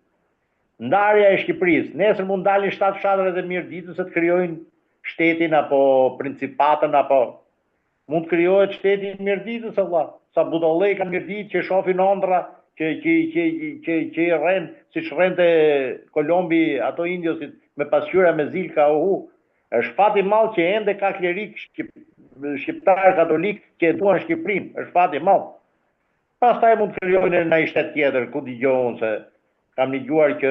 Ndarja e Shqipërisë. Nesër mund dalin 7 fshatrat e Mirditës se të krijojnë shtetin apo principatën, apo mund të krijohet shteti i Mirditës, valla. Sa budollej kanë Mirditë që shohin ëndra, që i rren, si shrente Kolombi, ato indiosit, me pasqyra me zilka, është fati madh që ende ka klerik shqiptar katolik që jetuan në Shqipërinë, është fati madh. Pastaj mund të krijojnë në një shtet tjetër, ku dëgjohen se kam dëgjuar që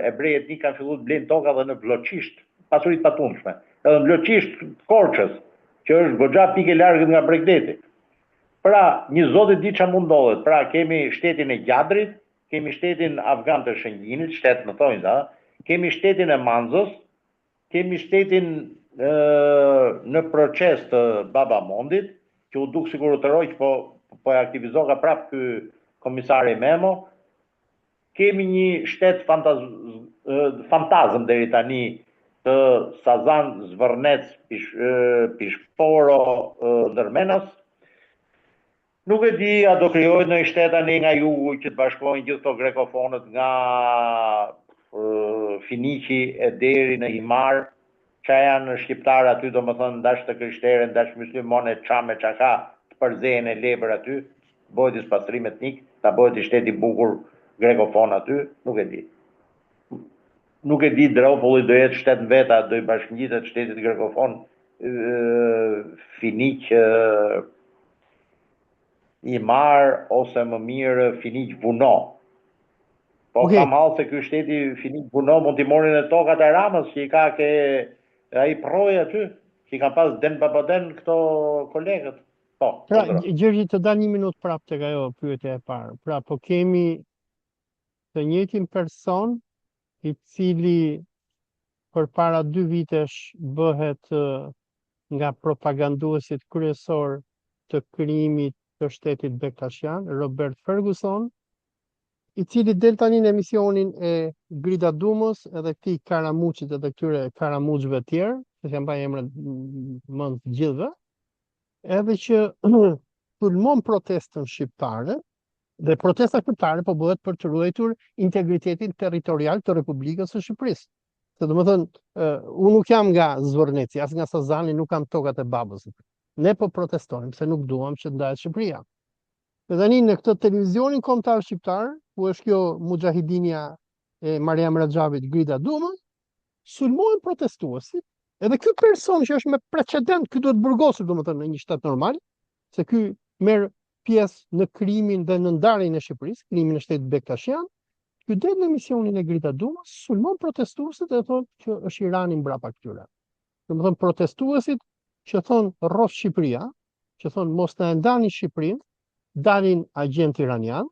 ebrejët etnik kanë filluar të blejnë toka dhe në Vlloqisht, pasuritë patundshme. Edhe në Vlloqisht Korçës, që është goxha pikë largët nga Bregdeti. Pra, një zot e di çfarë mund ndodhet. Pra, kemi shtetin e Gjadrit, kemi shtetin afgan të Shëngjinit, shtet më thonjë, kemi shtetin e Manzës, kemi shtetin në proces të Babamondit, që u duk sigur të rojë, po e aktivizoga prap ky komisari Memo. Kemi një shtet fantazm deri tani të Sazan, Zvërnec, Pishporo, Dërmenas. Nuk e di, a do krijohet në shtet tani nga jugu që të bashkojnë gjithë këto grekofonët nga Finiqi e deri në Himar, që janë shqiptarë aty, do më thënë, ndash të krishterë, ndash muslimone, qa me qaka, të përzejnë e lebër aty, bëhet i spastrim etnik, ta bëhet i shteti bukur grekofon aty, nuk e di. Nuk e di, Dropolli do jetë shtet në veta, do i bashkëngjitet shtetit grekofon, Finiq, Himar, ose më mirë Finiq Vuno. Po ka malë se ky shteti Finiq Vuno mund t'i morin e tokat e Ramës, që i ka ke ai proj aty, që i ka pas den babaden këto kolegët. Po,
pra, Gjergji, të da 1 minutë prap tek ajo pyetja e parë. Pra, po kemi të njëjtin person i cili përpara 2 vitesh bëhet nga propaganduesit kryesor të krijimit të shtetit Bektashian, Robert Ferguson, i cili del tani në emisionin e Grida Dumës, edhe këtij Karamuçit edhe këtyre Karamuçve të tjerë, se jam mbaj emrat mend të gjithëve, edhe që sulmon protestën shqiptare, dhe protesta shqiptare po bëhet për të ruajtur integritetin territorial të Republikës së Shqipërisë. Se domethënë, unë nuk jam nga Zvërneci, as nga Sazani, nuk kam tokat e babës. Ne po protestojmë se nuk duam që ndahet Shqipëria. Dhe tani në këtë televizionin kombëtar shqiptar, ku është kjo Mujahidinja e Mariam Rajabit, Grida Duma, sulmojnë protestuesit, edhe ky person që është me precedent, ky duhet burgosur domethënë në një shtet normal, se ky merr pjesë në krimin dhe në ndarjen e Shqipërisë, krimin e shtetit Bektashian, ky del në emisionin e Grida Dumës, sulmon protestuesit dhe thotë që është Irani mbrapa këtyre. Domethënë protestuesit që thonë rrof Shqipëria, që thonë mos na ndani Shqipërinë, dalin agent iranian,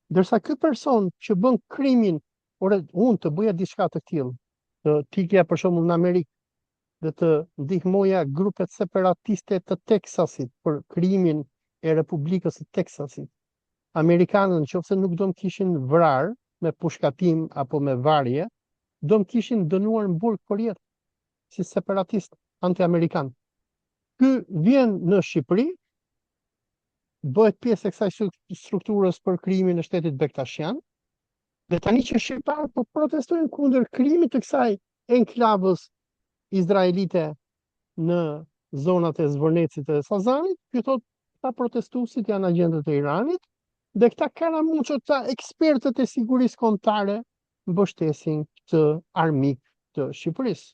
ndërsa ky person që bën krimin, unë të bëja diçka të tillë, të tikja për shembull në Amerikë dhe të ndihmoja grupet separatiste të Teksasit për krimin e Republikës së Teksasit. Amerikanët nëse nuk do më kishin vrarë me pushkatim apo me varje, do më kishin dënuar në burg për jetë si separatist anti-amerikan. Ky vjen në Shqipëri, bëhet pjesë e kësaj strukturës për krimin e shtetit Bektashian, dhe tani që shqiptarët po protestojnë kundër krijimit të kësaj enklavës izraelite në zonat e Zvërnecit e Sazanit, ky thotë këta protestuesit janë agjentët e Iranit, dhe këta Karamuçot, këta ekspertët e sigurisë kombëtare mbështesin këtë armik të Shqipërisë.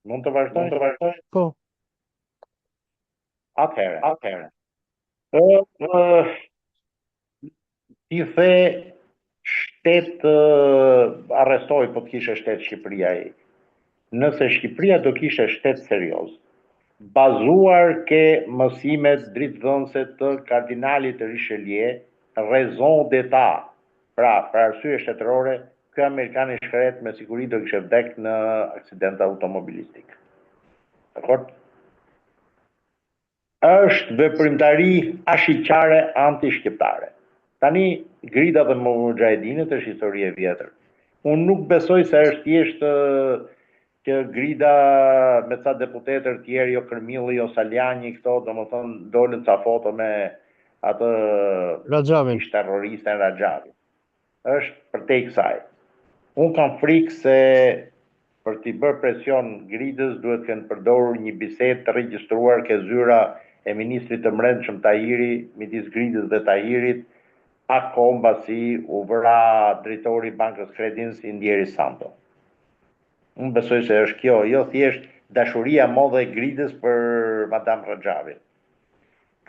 Mund të vazhdoj?
Po.
Atëherë. Ti the shtet arrestoj po të kishe shtet Shqipëria ai. Nëse Shqipëria do kishe shtet serioz, bazuar ke mësimet dritëdhënëse të kardinalit Richelieu, raison d'état, pra për arsye shtetërore, ky amerikan i shkret me siguri do kishe vdek në aksident automobilistik. Dakor? Është veprimtari ashiqare anti-shqiptare. Tani, Grida dhe Mujahidinët është histori e vjetër. Unë nuk besoj se është thjesht që Grida me ca deputetër tjerë, jo Kërmilli, jo Saljani, këto, domethënë dolën ca foto me atë
Rajabin,
ish terroristën Rajabin. Është përtej kësaj. Unë kam frikë se për t'i bërë presion Gridës duhet të përdorur një bisedë të regjistruar ke zyra e ministrit të Brendshëm Tahiri, midis Gridës dhe Tahirit, akoma mbasi u vëra drejtori i Bankës Kredins Indieri Santo. Unë besoj se është kjo, jo thjesht dashuria modhe e Gridës për Madame Rajabin.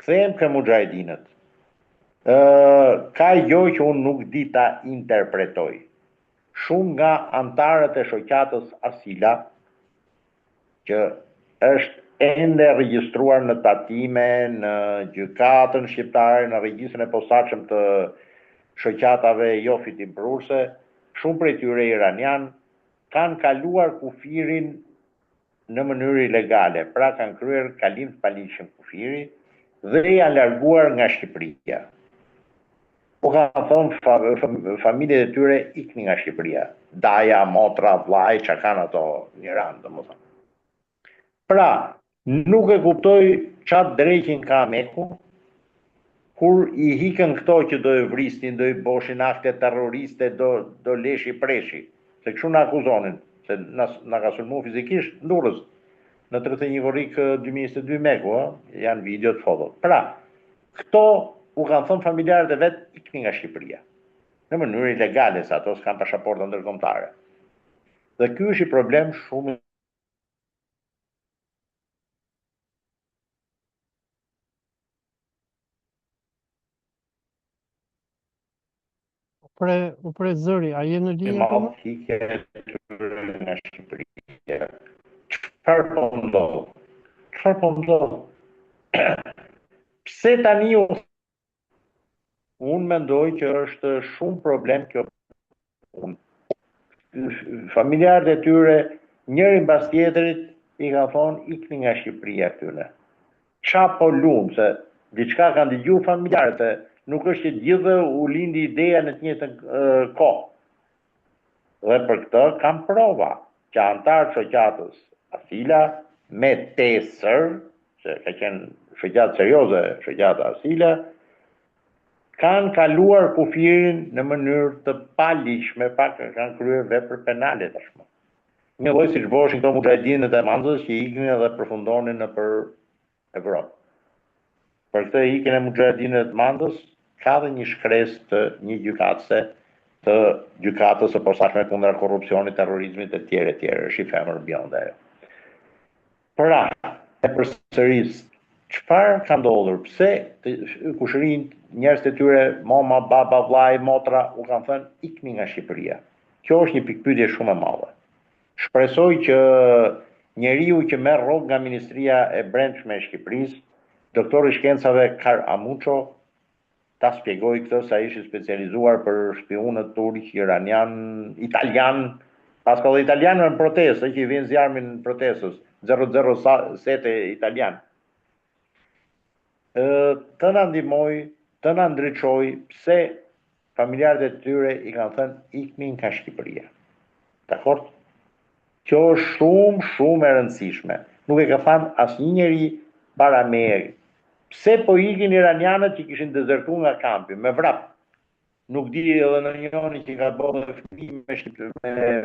Kthehem ke Mujahidinët. Ka jo që unë nuk di ta interpretoj. Shumë nga antarët e shoqatës Asila, që është ende regjistruar në tatime, në gjykatën shqiptare, në regjistrin e posaçëm të shoqatave jo fitimprurse, shumë prej tyre iranian kanë kaluar kufirin në mënyrë ilegale, pra kanë kryer kalim të paligjshëm kufiri dhe janë larguar nga Shqipëria. Po kanë thonë familjet e tyre ikni nga Shqipëria. Daja, motra, vllai, çka kanë ato në Iran, domethënë. Pra, nuk e kuptoj çfarë drejtin ka Meku, kur i hikën këto që do e vrisnin, do i boshin akte terroriste, do leshi preshi. Se kështu na akuzonin, se na ka sulmuar fizikisht në Durrës, në 31 korrik 2022 Meku, janë video të fotot. Pra, këto u kanë thënë familjarët e vet ikni nga Shqipëria. Në mënyrë ilegale, se ato s'kan pasaportë ndërkombëtare. Dhe ky është i problem shumë
U pre zëri, a je në
i
linjë
madh
akoma?
hike nga Shqipëria. Çfarë po ndodh? Çfarë po ndodh? Pse tani unë mendoj që është shumë problem kjo. Familjarët e tyre, njëri mbas tjetrit, i ka thonë ikni nga Shqipëria këtyre. Qa po lumë, se diçka kanë dëgjuar familjarët, se nuk është që gjithë u lindi ideja në të njëjtën kohë. Dhe për këtë kam prova që antarët shoqatës Asila me tesër, se ka qenë shoqatë serioze, shoqata Asila, kanë kaluar kufirin në mënyrë të paligjshme, pak kanë kryer vepër penale tashmë. Një lloj siç boshin këto mujahedinët e Mandës që iknin dhe përfundonin nëpër Evropë. Për këtë ikjen e mujahedinëve të Mandës ka dhe një shkresë të një gjykatëse të gjykatës së posaçme kundër korrupsionit, terrorizmit e tjerë, është i femër bjonde ajo. Pra, e përsëris, çfarë ka ndodhur? Pse kushërinjt, njerëzit e tyre, mama, baba, vllai, motra, u kanë thënë ikni nga Shqipëria. Kjo është një pikpyetje shumë e madhe. Shpresoj që njeriu që merr rrogë nga Ministria e Brendshme e Shqipërisë, doktori i shkencave Kar Amuço, ta shpjegoj këtë, se ai ishte specializuar për shpionët turq, iranian, italian, pas ka dhe italianë në protestë, që i vjen zjarmin protestës, 007 italian. Të na ndihmoj, të na ndriçoj pse familjarët e tyre i kanë thënë ikni nga Shqipëria. Dakor? Kjo është shumë e rëndësishme. Nuk e ka thënë asnjë njeri para meje. Pse po ikin iranianët që kishin dezertuar nga kampi, me vrap. Nuk di edhe në njëri që ka bërë fëmijë me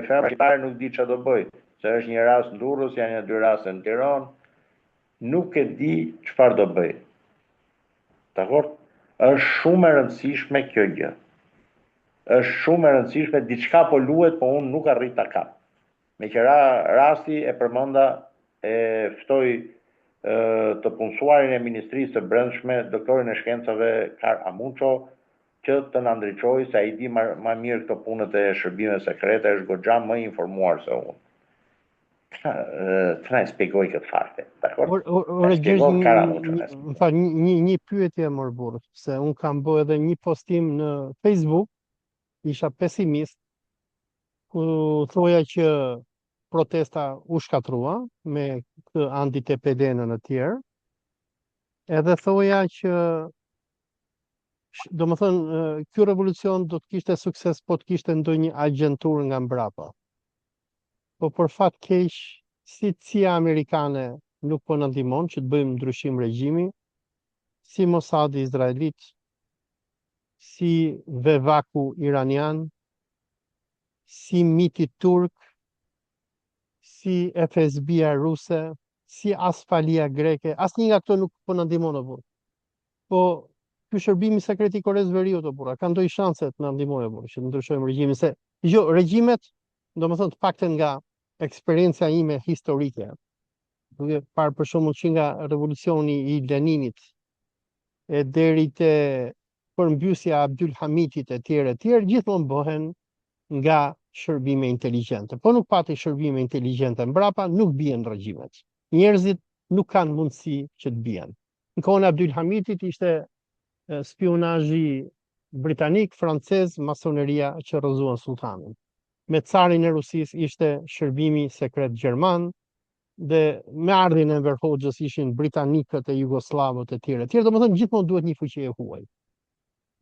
fermë shqiptare, nuk di çfarë do bëj. Se është një rast në Durrës, janë 2 raste në Tiranë. Nuk e di çfarë do bëj. Dakor? Është shumë e rëndësishme kjo gjë. Është shumë e rëndësishme, diçka po luhet, po unë nuk arrit ta kap. Me që rasti e përmenda, e ftoj të punësuarin e Ministrisë së Brendshme, doktorin e shkencave Kar Amuço, që të na ndriçojë, se ai di më mirë këto punët e shërbimeve sekrete, është goxha më informuar se unë. Të na shpjegoj këtë fakte, dakor?
Një pyetje më burr, se unë kam bërë edhe një postim në Facebook, isha pesimist, ku thoja që protesta u shkatrua me këtë anti-TPD-nën e tjerë, edhe thoja që do më thënë, ky revolucion do të kishte sukses po të kishte ndonjë agjentur nga mbrapa. Po për fat keq, si CIA amerikane nuk po na ndihmon që të bëjmë ndryshim regjimi, si Mossadi izraelit, si Vevaku iranian, si MIT turk, si FSB-a ruse, si Asfalia greke, asnjë nga këto nuk po na ndihmon apo. Po ky shërbimi sekret i Koreas Veriut apo ka ndonjë shanse të na ndihmojë apo që të ndryshojmë regjimin, se regjimet, domethënë të paktën nga eksperjenca ime historike, duke parë për shembull që nga revolucioni i Leninit e deri te përmbysja e Abdul Hamidit e tjerë, gjithmonë bëhen nga shërbime inteligjente. Po nuk pati shërbime inteligjente mbrapa, nuk bien regjimet. Njerëzit nuk kanë mundësi që të bien. Në kohën e Abdul Hamidit ishte spionazhi britanik, francez, masoneria që rrëzuan sultanin. Me carin e Rusisë ishte shërbimi sekret gjerman, dhe me ardhin e Enver Hoxhës ishin britanikët e jugoslavët e tjerë. Domethënë gjithmonë duhet një fuqi e huaj.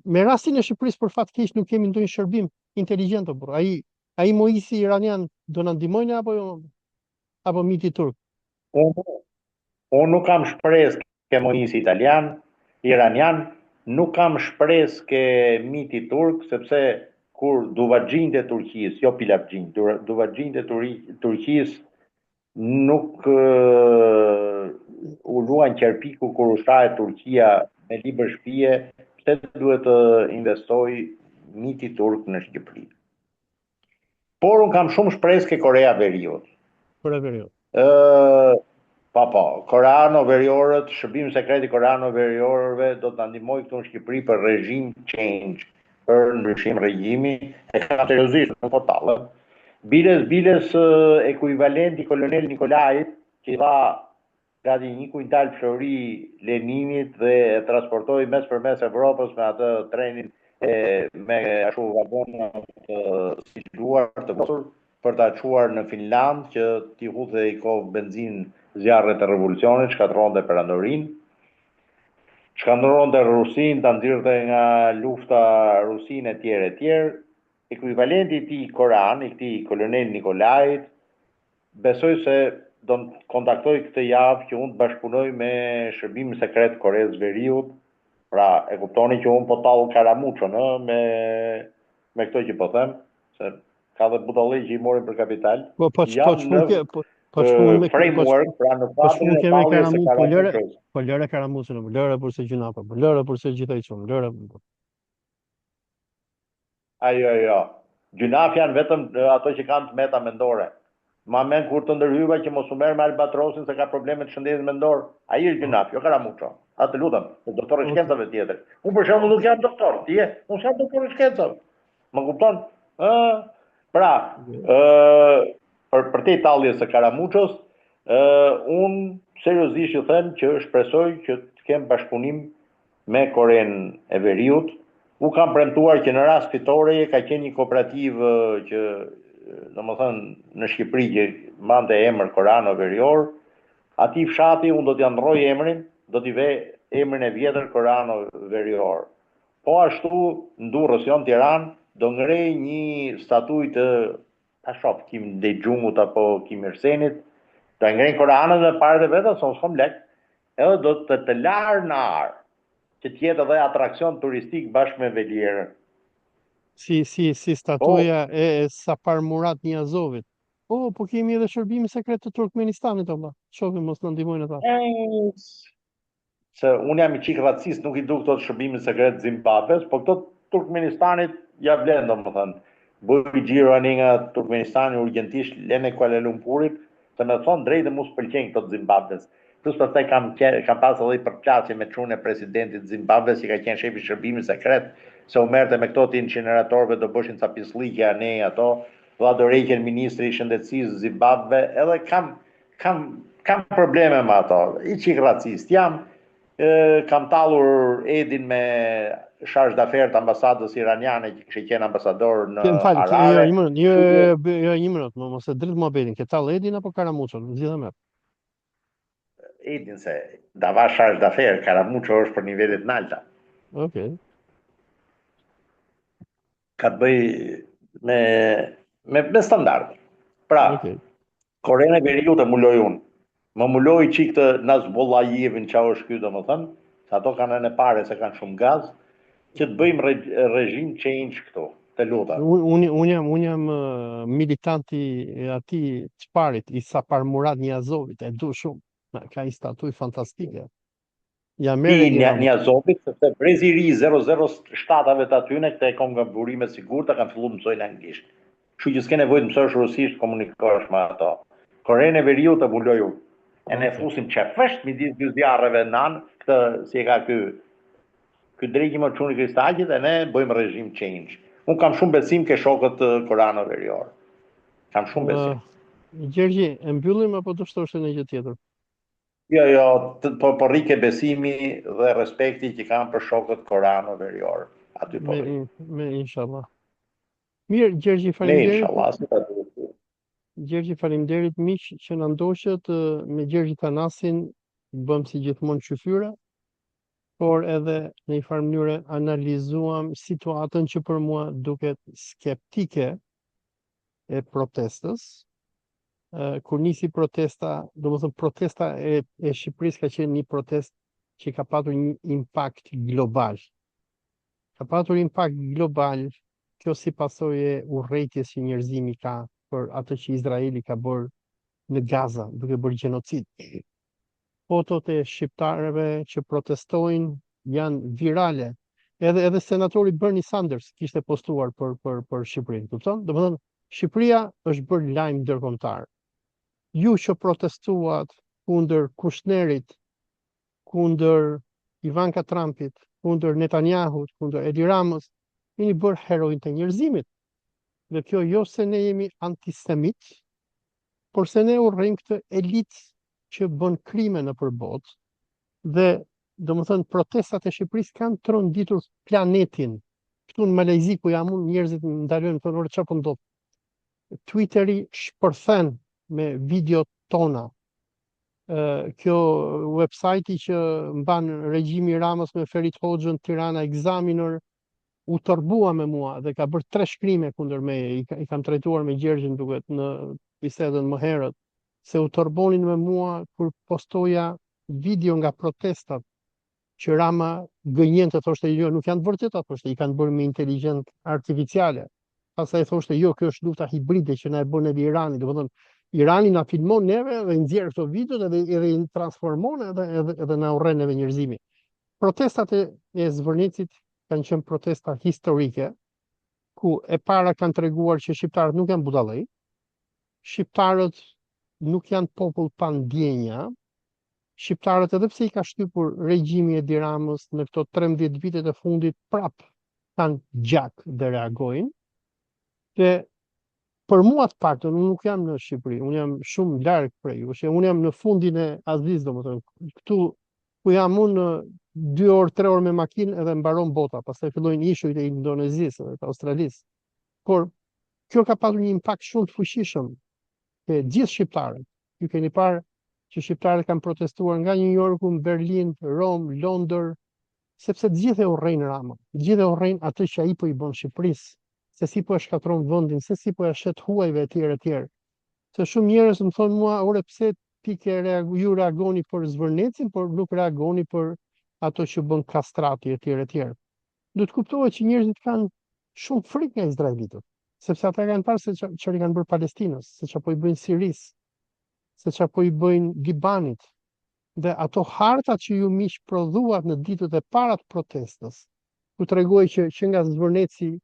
Me rastin e Shqipërisë për fat keq nuk kemi ndonjë shërbim inteligjent por ai Moisi iranian do na ndihmojnë apo miti turk.
Unë nuk kam shpresë ke Moisi iranian, nuk kam shpresë ke miti turk, sepse kur duvaxhinjt e Turqisë, jo pilapxhinjt, duvaxhinjt e Turqisë nuk u luan qerpiku kur u shtahet Turqia me libër shtëpie, pse duhet të investoj miti turk në Shqipëri. Por unë kam shumë shpresë ke Korea Veriut.
Korea Veriut.
Po, koreano-veriorët, shërbimi sekret i koreano-veriorëve do të ndihmoj këtu në Shqipëri për regjim change, për ndryshim regjimi, e ka seriozisht, nuk po tallë. Biles ekuivalenti kolonel Nikolajit, që i dha gati 1 kuintal flori Leninit dhe e transportoi mes për mes Evropës me atë trenin me ashtu vagonat si luar të vosur për ta çuar në Finland që t'i hudhe i kovë benzinë zjarret e revolucionit, shkatronte perandorin, shkatronte Rusin, ta nxirrte nga lufta Rusin e tjerë. Ekuivalenti i këtij Koran, i këtij kolonel Nikolajit, besoj se do të kontaktoj këtë javë që unë të bashkëpunoj me shërbimin sekret Koreas Veriut. Pra, e kuptoni që unë po tall Karamuçon, me këto që po them, se ka dhe budallë që i morin për kapital. Framework, pra në fatin e talljes së Karamuçës.
Po lëre Karamuçon, lëre përse gjuna po, lëre përse gjithaj çon, lëre.
Jo. Gjunaf janë vetëm ato që kanë të meta mendore. Ma men kur të ndërhyva që mos u merr me Albatrosin se ka probleme të shëndetit mendor. Ai është gjunaf, jo Karamuço. Atë lutem, doktor i shkencave tjetër. Unë për shembull nuk jam doktor, ti je, unë jam doktor i shkencave. Më kupton? Pra, për te talljes së Karamuços, unë seriozisht ju them që shpresoj që të kem bashkëpunim me Koren e Veriut. U kam premtuar që në rast fitoreje ka qenë një kooperativë që, domethënë në Shqipëri që mbante emër Korano Verior, atij fshati unë do t'ia ndrroj emrin, do t'i ve emrin e vjetër Korano Verior. Po ashtu në Durrës, jo në Tiranë, do ngrej një statuj të Kim Dexhumut apo Kim Irsenit, do ngrej Koranën me parët e veta, son s'kom lek, edhe do të larë në arë, që tjetë edhe atrakcion turistik bashkë me velierën.
Si statuja e Sapar Murat Niazovit. Po kemi edhe shërbimi sekret të Turkmenistanit, oba. Shohim mos në ndihmojnë ata.
Se unë jam i qik racist, nuk i du këto të shërbimi sekret Zimbabves, po këto Turkmenistanit ja vlen, domethënë. Bëj gjiro ani nga Turkmenistani urgentisht lene Kuala Lumpurit, se me thonë drejtë mos pëlqen këto të Zimbabves. Plus pastaj kam pas edhe përplasje me çunën e presidentit Zimbabves që ka qenë shefi i shërbimit sekret, se u merrte me këto të incineratorëve do bëshin ca pisllikje anej ato, dha do rejqen ministri i shëndetësisë Zimbabve, edhe kam probleme me ato. I qik racist jam, kam tallur Edin me shargë d'afert ambasadës iraniane që kishte qenë ambasador në Harare.
Një minut, mos e dritë mohabetin, ke tall Edin apo Karamuçon, zgjidhë më.
Edin se dava shargë d'afert, Karamuço është për nivelet nalta.
Okej.
Ka të bëj me standard. Pra, Koren e Veriut e muloj unë. Më muloj qik të Nazbollajevin qa është ky domethënë, se ato kanë në pare se kanë shumë gaz, që të bëjmë regjim change këtu, të luta.
Unë jam militanti atij të parit, i Sapar Murat Niazovit, e du shumë. Ka një statuj fantastike.
Niazovit, sepse brezi i ri 007-ave të atyne, këte e kom nga burime sigurta, kanë fillu mësojnë anglisht. Kështu që s'ke nevojë të mësosh rusisht, komunikosh me ato. Koren e Veriut të muloj unë. E ne fusim qefësht midis dy zjarreve nan, këtë si e ka ky drejkim o çuni kristaqit, e ne bëjmë regjim change. Unë kam shumë besim ke shokët Korano Verior. Kam shumë besim.
Gjergji, e mbyllim apo do shtosh në gjë tjetër?
Jo, po rrike besimi dhe respekti që kanë për shokët koranë verior. Aty po rri.
Me inshallah. Mirë, Gjergji,
Ne
faleminderit.
inshallah, si ta duhet.
Gjergji, faleminderit miq që na ndoqët me Gjergji Thanasin, bëm si gjithmonë qyfyra, por edhe në një farë mënyrë analizuam situatën që për mua duket skeptike e protestës. Kur nisi protesta, domethënë protesta e Shqipërisë ka qenë një protestë që ka patur një impakt global. Ka patur impakt global, kjo si pasojë e urrëties që njerëzimi ka për atë që Izraeli ka bërë në Gaza, duke bërë gjenocid. Fotot e shqiptarëve që protestojnë janë virale. Edhe senatori Bernie Sanders kishte postuar për Shqipërinë, kupton? Domethënë Shqipëria është bërë lajm ndërkombëtar. Ju që protestuat kundër Kushnerit, kundër Ivanka Trumpit, kundër Netanyahut, kundër Edi Ramës, jeni bërë heroin të njerëzimit. Dhe kjo jo se ne jemi antisemit, por se ne urrejmë këtë elitë që bën krime në përbot, dhe domethënë protestat e Shqipërisë kanë tronditur planetin. Këtu në Malajzi ku jam unë, njerëzit ndalojnë thonë orë çfarë po ndodh. Twitteri shpërthen me video tona. Kjo website-i që mban regjimi Ramës me Ferit Hoxhën, Tirana Examiner, u tërbua me mua dhe ka bërë 3 shkrime kundër meje. I kam trajtuar me Gjergjin duket në bisedën më herët, se u tërbonin me mua kur postoja video nga protestat që Rama gënjente, thoshte jo, nuk janë të vërteta, thoshte i kanë bërë me inteligjencë artificiale. Pastaj thoshte jo, kjo është lufta hibride që na e bën edhe Irani, domethënë Irani na filmon neve dhe nxjerr këto videot edhe i transformon edhe na urren edhe njerëzimi. Protestat e Zvërnicit kanë qenë protesta historike, ku e para kanë treguar që shqiptarët nuk janë budallëj, shqiptarët nuk janë popull pa ndjenja, shqiptarët edhe pse i ka shtypur regjimi e Edi Ramës në këto 13 vitet e fundit prap kanë gjak dhe reagojnë. Dhe për mua të paktën, unë nuk jam në Shqipëri, unë jam shumë larg prej jush, unë jam në fundin e Azis, domethënë, këtu ku jam unë 2 orë, 3 orë me makinë edhe mbaron bota, pastaj fillojnë ishujt e Indonezisë dhe të Australisë. Por kjo ka pasur një impakt shumë të fuqishëm te gjithë shqiptarët. Ju keni parë që shqiptarët kanë protestuar nga New Yorku, Berlin, Rom, Londër, sepse të gjithë e urrejnë Rama, të gjithë e urrejnë atë që ai po i bën Shqipërisë, se si po e shkatron vendin, se si po e shet huajve etj. Se shumë njerëz më thonë mua, ore pse ju reagoni për Zvërnecin, por nuk reagoni për ato që bën Kastrati etj. Duhet kuptohet që njerëzit kanë shumë frikë nga izraelitët, sepse ata kanë parë se çfarë kanë bërë Palestinës, se çfarë po i bëjnë Sirisë, se çfarë po i bëjnë Libanit. Dhe ato hartat që ju miq prodhuat në ditët e para të protestës, ku tregoj që nga Zvërneci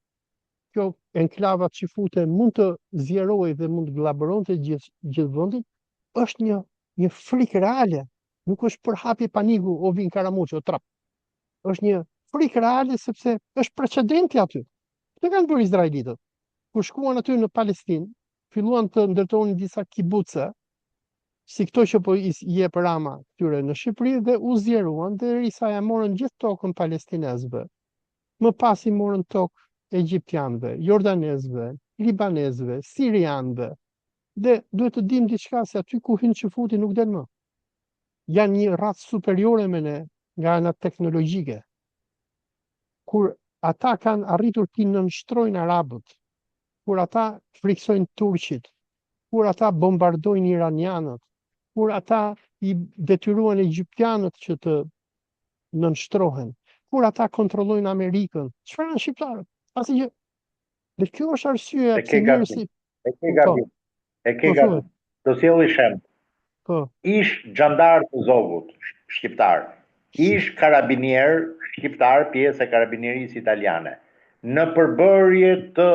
kjo enklava që fute mund të zjerojë dhe mund të vllabëronte gjithë vendin, është një frikë reale. Nuk është për hapje paniku o vin Karamuçi o trap. Është një frikë reale sepse është precedenti aty. Këtë kanë bërë izraelitët. Kur shkuan aty në Palestinë, filluan të ndërtonin disa kibuce, si këto që po i jep Rama këtyre në Shqipëri, dhe u zjeruan derisa ja morën gjithë tokën palestinezëve. Më pas i morën tokë egjiptianëve, jordanezëve, libanezëve, sirianëve. Dhe duhet të dim diçka, se aty ku hyn çifuti nuk del më. Janë një racë superiore me ne nga ana teknologjike. Kur ata kanë arritur të nënshtrojnë arabët, kur ata friksojnë turqit, kur ata bombardojnë iranianët, kur ata i detyruan egjiptianët që të nënshtrohen, kur ata kontrollojnë Amerikën, çfarë janë shqiptarët? Asnjë. Dhe kjo është arsyeja pse njerëzit
E ke gabim. Do sjelli shem.
Po.
Ish xhandar të Zogut shqiptar. Ish karabinier shqiptar, pjesë e karabinierisë italiane. Në përbërje të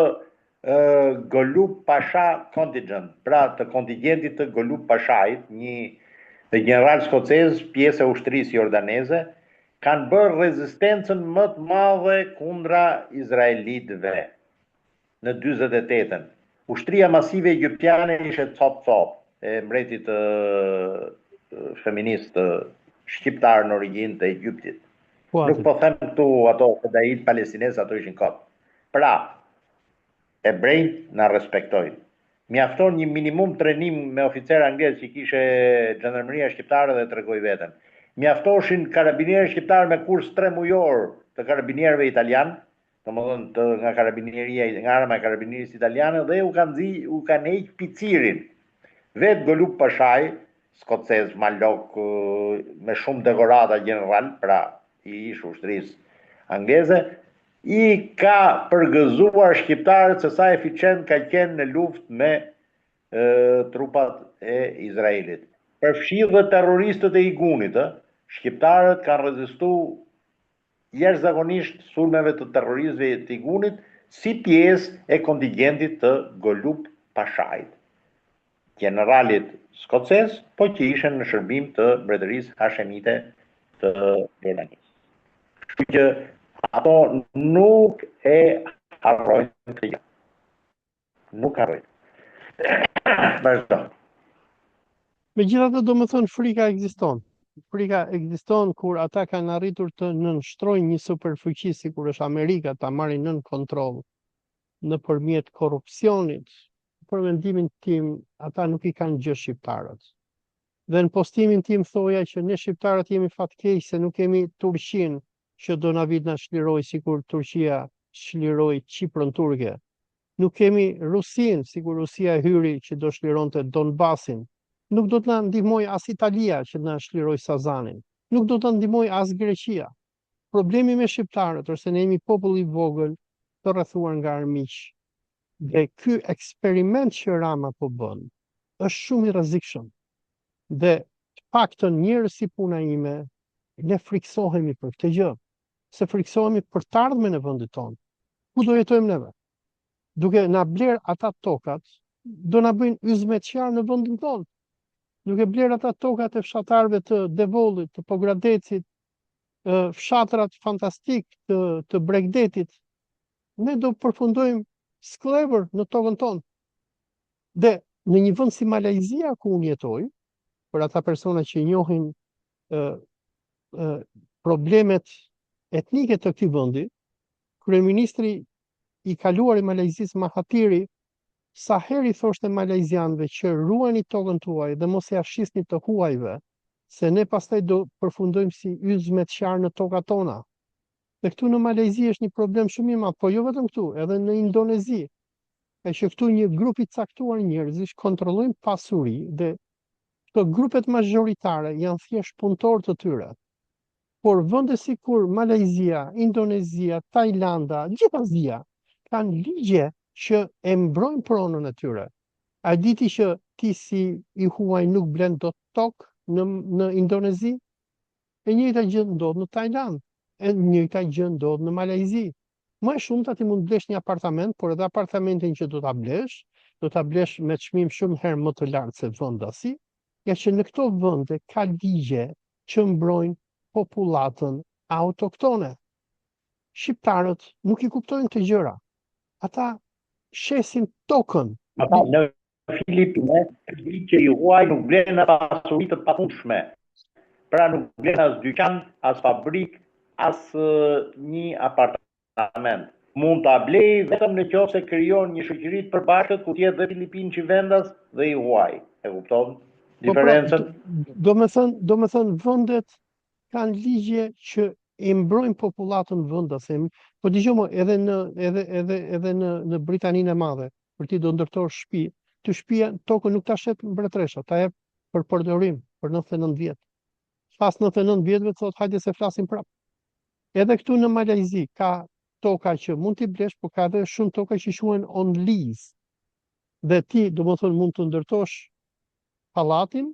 Golub Pasha contingent, pra të kontingjentit të Golub Pashait, një general skocez, pjesë e ushtrisë jordaneze, kanë bërë rezistencën më të madhe kundra izraelitëve në 48-ën. Ushtria masive egjiptiane ishte top e mbretit feminist shqiptar në origjinë të Egyptit.
Po
Nuk po them këtu ato fedait palestinesë, ato ishin kot. Pra, hebrejt na respektojnë. Mjafton një minimum trenim me oficer anglez që kishe Gjandarmeria shqiptare dhe tregoi veten. Mjaftoshin karabinierë shqiptar me kurs 3 mujor të karabinierëve italian, domethënë nga karabinieria, nga arma e karabinierisë italiane dhe u kanë heq picirin. Vet Golup Pashaj, skocez, malok, me shumë dekorata general, pra i ish ushtrisë angleze, i ka përgëzuar shqiptarët se sa eficient ka qenë në luftë me trupat e Izraelit. Përfshi dhe terroristët e Igunit, shqiptarët kanë rezistuar jashtëzakonisht sulmeve të terroristëve të Igunit si pjesë e kontingentit të Golup Pashajt, generalit skocez, po që ishen në shërbim të mbretërisë hashemite të Jordanisë. Kështu që ato nuk e harrojnë këtë gjë. Nuk harrojnë. Vazhdo.
Megjithatë, do më thënë, frika ekziston. Frika ekziston kur ata kanë arritur të nënshtrojnë një superfuqi si kur është Amerika, ta marrin nën kontroll nëpërmjet korrupsionit. Për mendimin tim, ata nuk i kanë gjë shqiptarët. Dhe në postimin tim thoja që ne shqiptarët jemi fatkeq se nuk kemi Turqinë që do na vit na shliroj sikur Turqia shliroi Kiprën turke. Nuk kemi Rusinë, sikur Rusia hyri që do shlironte Donbasin. Nuk do të na ndihmoj as Italia që na shliroi Sazanin. Nuk do të ndihmoj as Greqia. Problemi me shqiptarët është se ne jemi popull i vogël, të rrethuar nga armiq. Dhe ky eksperiment që Rama po bën është shumë i rrezikshëm. Dhe të paktën njerëz si puna ime, ne friksohemi për këtë gjë. Se friksohemi për të ardhmen e vendit tonë. Ku do jetojmë neve? Duke na bler ata tokat, do na bëjnë yzmetqar në vendin tonë. Duke bler ata tokat e fshatarëve të Devollit, të Pogradecit, fshatrat fantastik të Bregdetit, ne do përfundojmë sklever në tokën tonë. Dhe në një vend si Malajzia ku unë jetoj, për ata persona që njohin problemet etnike të këtij vendi, kryeministri i kaluar i Malajzisë Mahatiri sa herë i thoshte malajzianëve që ruani tokën tuaj dhe mos ia shisni të huajve, se ne pastaj do përfundojmë si yzmetqar në tokat tona. Dhe këtu në Malajzi është një problem shumë i madh, po jo vetëm këtu, edhe në Indonezi. E që këtu një grup i caktuar njerëzish kontrollojnë pasuri dhe këto grupet majoritare janë thjesht punëtorë të tyre. Por vende si kur Malajzia, Indonezia, Tajlanda, gjithë Azia kanë ligje që e mbrojnë pronën e tyre. A diti që ti si i huaj nuk blen dot tokë në Indonezi? E njëjta gjë ndodh në Tajland, e njëjta gjë ndodh në Malajzi. Më e shumta ti mund blesh një apartament, por edhe apartamentin që do ta blesh me çmim shumë herë më të lartë se vendasi, ja që në këto vende ka ligje që mbrojnë popullatën autoktone. Shqiptarët nuk i kuptojnë këtë gjëra. Ata shesin tokën.
Ata në Filipine, që i huaj nuk blen pasuri të papunshme. Pra nuk blen as dyqan, as fabrik, as një apartament. Mund ta blej vetëm në qoftë se krijon një shoqëri të përbashkët ku tjetë dhe Filipinë që vendas dhe i huaj. E kupton diferencën?
Do me thënë vendet kanë ligje që i mbrojnë popullatën vendase. Po dëgjoj, edhe në Britaninë e Madhe, kur ti do ndërtosh shtëpi, ty shtëpia tokën nuk ta shet mbretëresha, ta jep për përdorim për 99 vjet. Pas 99 vjetëve thotë hajde se flasim prap. Edhe këtu në Malajzi ka toka që mund t'i blesh, por ka edhe shumë toka që quhen on lease. Dhe ti, domethënë, mund të ndërtosh pallatin,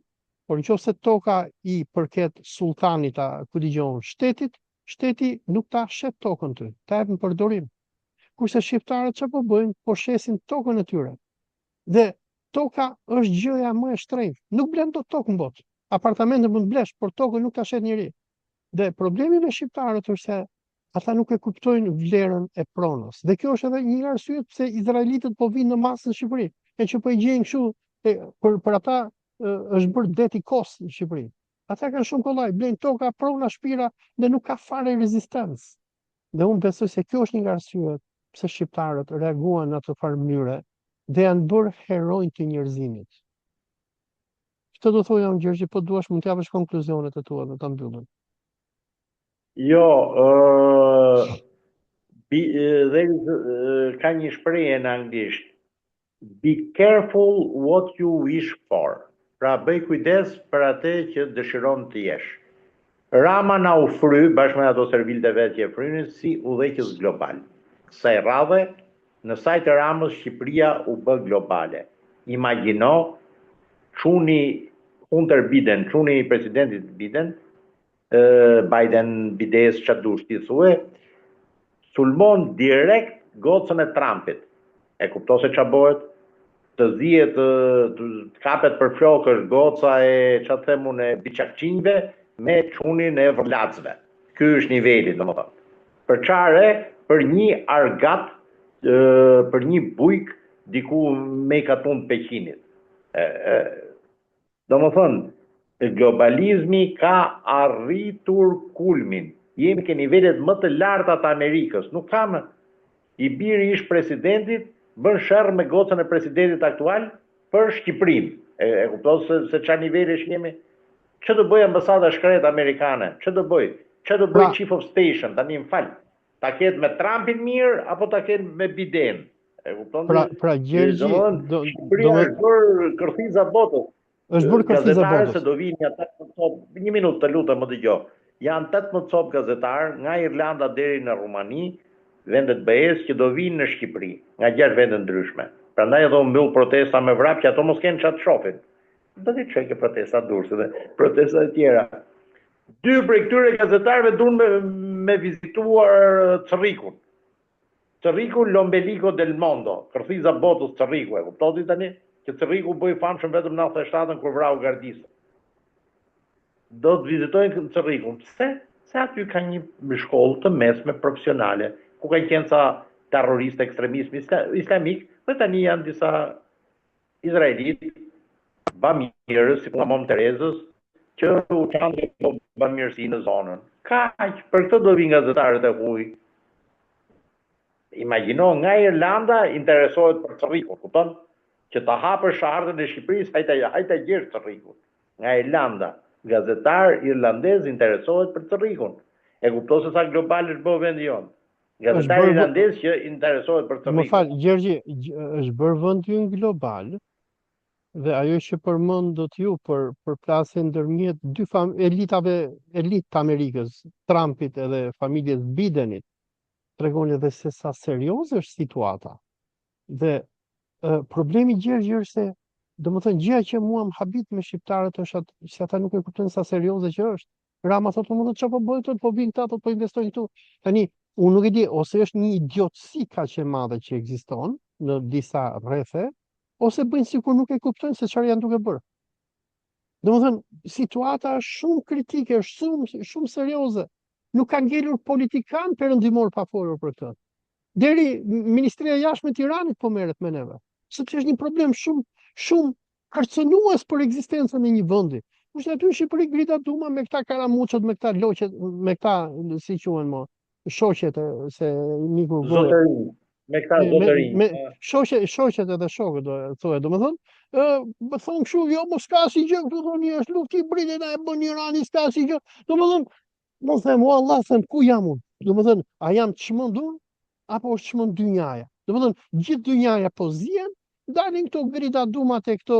por nëse toka i përket sultanit, ku dëgjon shtetit, shteti nuk ta shet tokën ty, ta jep në përdorim. Kurse shqiptarët çfarë po bëjnë? Po shesin tokën e tyre. Dhe toka është gjëja më e shtrenjtë. Nuk blen dot tokë në botë. Apartamente mund blesh, por tokën nuk ta shet njëri. Dhe problemi me shqiptarët është se ata nuk e kuptojnë vlerën e pronës. Dhe kjo është edhe një arsye pse izraelitët po vinë në masë në Shqipëri. E që po i gjejnë kështu, për ata është bërë deti Kos në Shqipëri. Ata kanë shumë kollaj, blejnë toka, prona, shpira dhe nuk ka fare rezistencë. Dhe unë besoj se kjo është një nga arsyet pse shqiptarët reaguan në atë farë mënyre dhe janë bërë heronj të njerëzimit. Këtë do thoja unë, Gjergji, po duash mund t'japësh konkluzionet e tua dhe ta mbyllën.
Jo, ka një shprehje në anglisht. Be careful what you wish for. Pra bëj kujdes për atë që dëshiron të jesh. Rama na u fry bashkë me ato servilte vetë që e frynin si udhëheqës global. Kësaj radhe, në sajtë e Ramës Shqipëria u bë globale. Imagjino çuni Hunter Biden, çuni i presidentit Biden, Biden, bides, çfarë dush ti thue, sulmon direkt gocën e Trumpit. E kupton se çfarë bëhet? Të zihet, të kapet për flokësh goca e çfarë them unë e biçakçinjve me çunin e vërlacëve. Ky është niveli, domethënë. Për çare, për një argat, për një bujk diku me katun Pekinit. Domethënë, globalizmi ka arritur kulmin. Jemi ke nivelet më të larta të Amerikës. Nuk kam i biri ish presidentit bën sherr me gocën e presidentit aktual për Shqipërinë. E kupton se çfarë nivelesh jemi? Ç'do të bëj ambasada shkret amerikane? Ç'do bëj? Ç'do bëj chief of station? Tani më fal. Ta ketë me Trumpin mirë apo ta ketë me Biden? E kupton?
Pra Gjergji,
Shqipëria është bërë kërthiza botës.
Është bërë kërthiza botës.
Se do vinë 18 copë, një minutë të lutem më dëgjoj. Janë 18 copë gazetarë nga Irlanda deri në Rumani, vendet BE-s që do vinë në Shqipëri, nga 6 vende ndryshme. Prandaj do mbyll protesta me vrap që ato mos kenë çat shohin. Do të çojë protesta durse dhe protesta të tjera. 2 prej këtyre gazetarëve duan me vizituar Çrrikun. Çrriku Lombelico del Mondo, kërthiza botës Çrriku, e kuptoni tani? Që Çrriku bëi famshëm vetëm në 97-ën kur vrau Gardisën. Do të vizitojnë Çrrikun. Pse? Se aty ka një shkollë të mesme profesionale, ku ka qenë sa terroristë ekstremisëm islamik, dhe tani janë disa izraelitë, bamirës, si Mam Terezës, që u kanë bamirësi në zonën. Kaq, për këtë do vinë gazetarët e huaj. Imagjino nga Irlanda interesohet për Çrrikun, kupton? Që ta hapësh ardhën e Shqipërisë, hajta gjesh Çrrikun. Nga Irlanda, gazetar irlandez interesohet për Çrrikun. E kupton se sa global është bëu vendi jon. Gazetar irlandez që interesohet për Çrrikun.
Më fal, Gjergji, është bërë vendi jon global. Dhe ajo që përmendët ju për plasjen ndërmjet dy elitë të Amerikës, Trumpit edhe familjes Bidenit, tregon edhe se sa serioze është situata. Dhe problemi Gjergji është se, domethënë gjëja që mua më habit me shqiptarët është se ata nuk e kuptojnë sa serioze që është. Rama thotë më çfarë po bëjnë, po vinë këta, po investojnë këtu. Tani unë nuk e di, ose është një idiotësi kaq e madhe që ekziston në disa rrethe, ose bëjnë sikur nuk e kuptojnë se çfarë janë duke bërë. Domethënë, situata është shumë kritike, është shumë serioze. Nuk ka ngelur politikan perëndimor pa folur për këtë. Deri Ministria e Jashtme e Tiranit po merret me neve. Sepse është një problem shumë kërcënues për ekzistencën e një vendi. Kush aty në Shqipëri grita duma me këta karamuçët, me këta loqet, me këta si quhen më, shoqet se miku
zotërinj, me këta zotërinj.
Shoqet edhe shokët do thonë, domethënë, më thon kështu, jo mos ka asgjë këtu thoni, është luftë hibride na e bën Irani, s'ka asgjë. Domethënë, mos them, o Allah, them ku jam unë. Domethënë, a jam çmendur apo është çmend dynjaja? Domethënë, gjithë dynjaja po zihen, dalin këto grita dumat e këto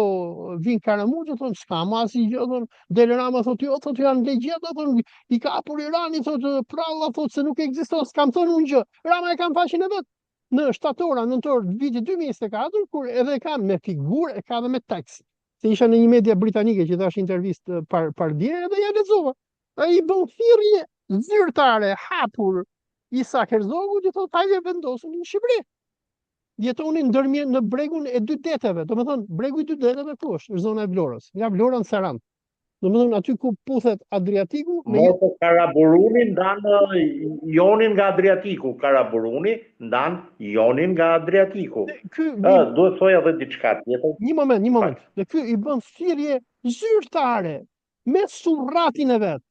vin karamuçë, thonë s'ka më asgjë, thonë Del Rama thotë jo, thotë janë legjet, thonë i kapur Irani, thotë pralla, thotë se nuk ekziston, s'kam thënë unë gjë. Rama e kam faqen e vet në shtatora, nëntor vitit 2024, kur edhe ka me figurë, e ka edhe me tekst. Se isha në një media britanike që thash intervistë par dje dhe ja lexova. Ai bën thirrje zyrtare hapur Isak Herzogu që thotë hajde vendosen në Shqipëri. Jetonin ndërmjet në bregun e 2 deteve, domethënë bregu i 2 deteve ku është zona e Vlorës, nga Vlora në Sarand. Domethënë aty ku puthet Adriatiku
me Karaburuni ndan Jonin nga Adriatiku, Karaburuni ndan Jonin nga Adriatiku. Duhet thoja edhe diçka tjetër.
Një moment. Dhe ky i bën thirrje zyrtare, me surratin e vet.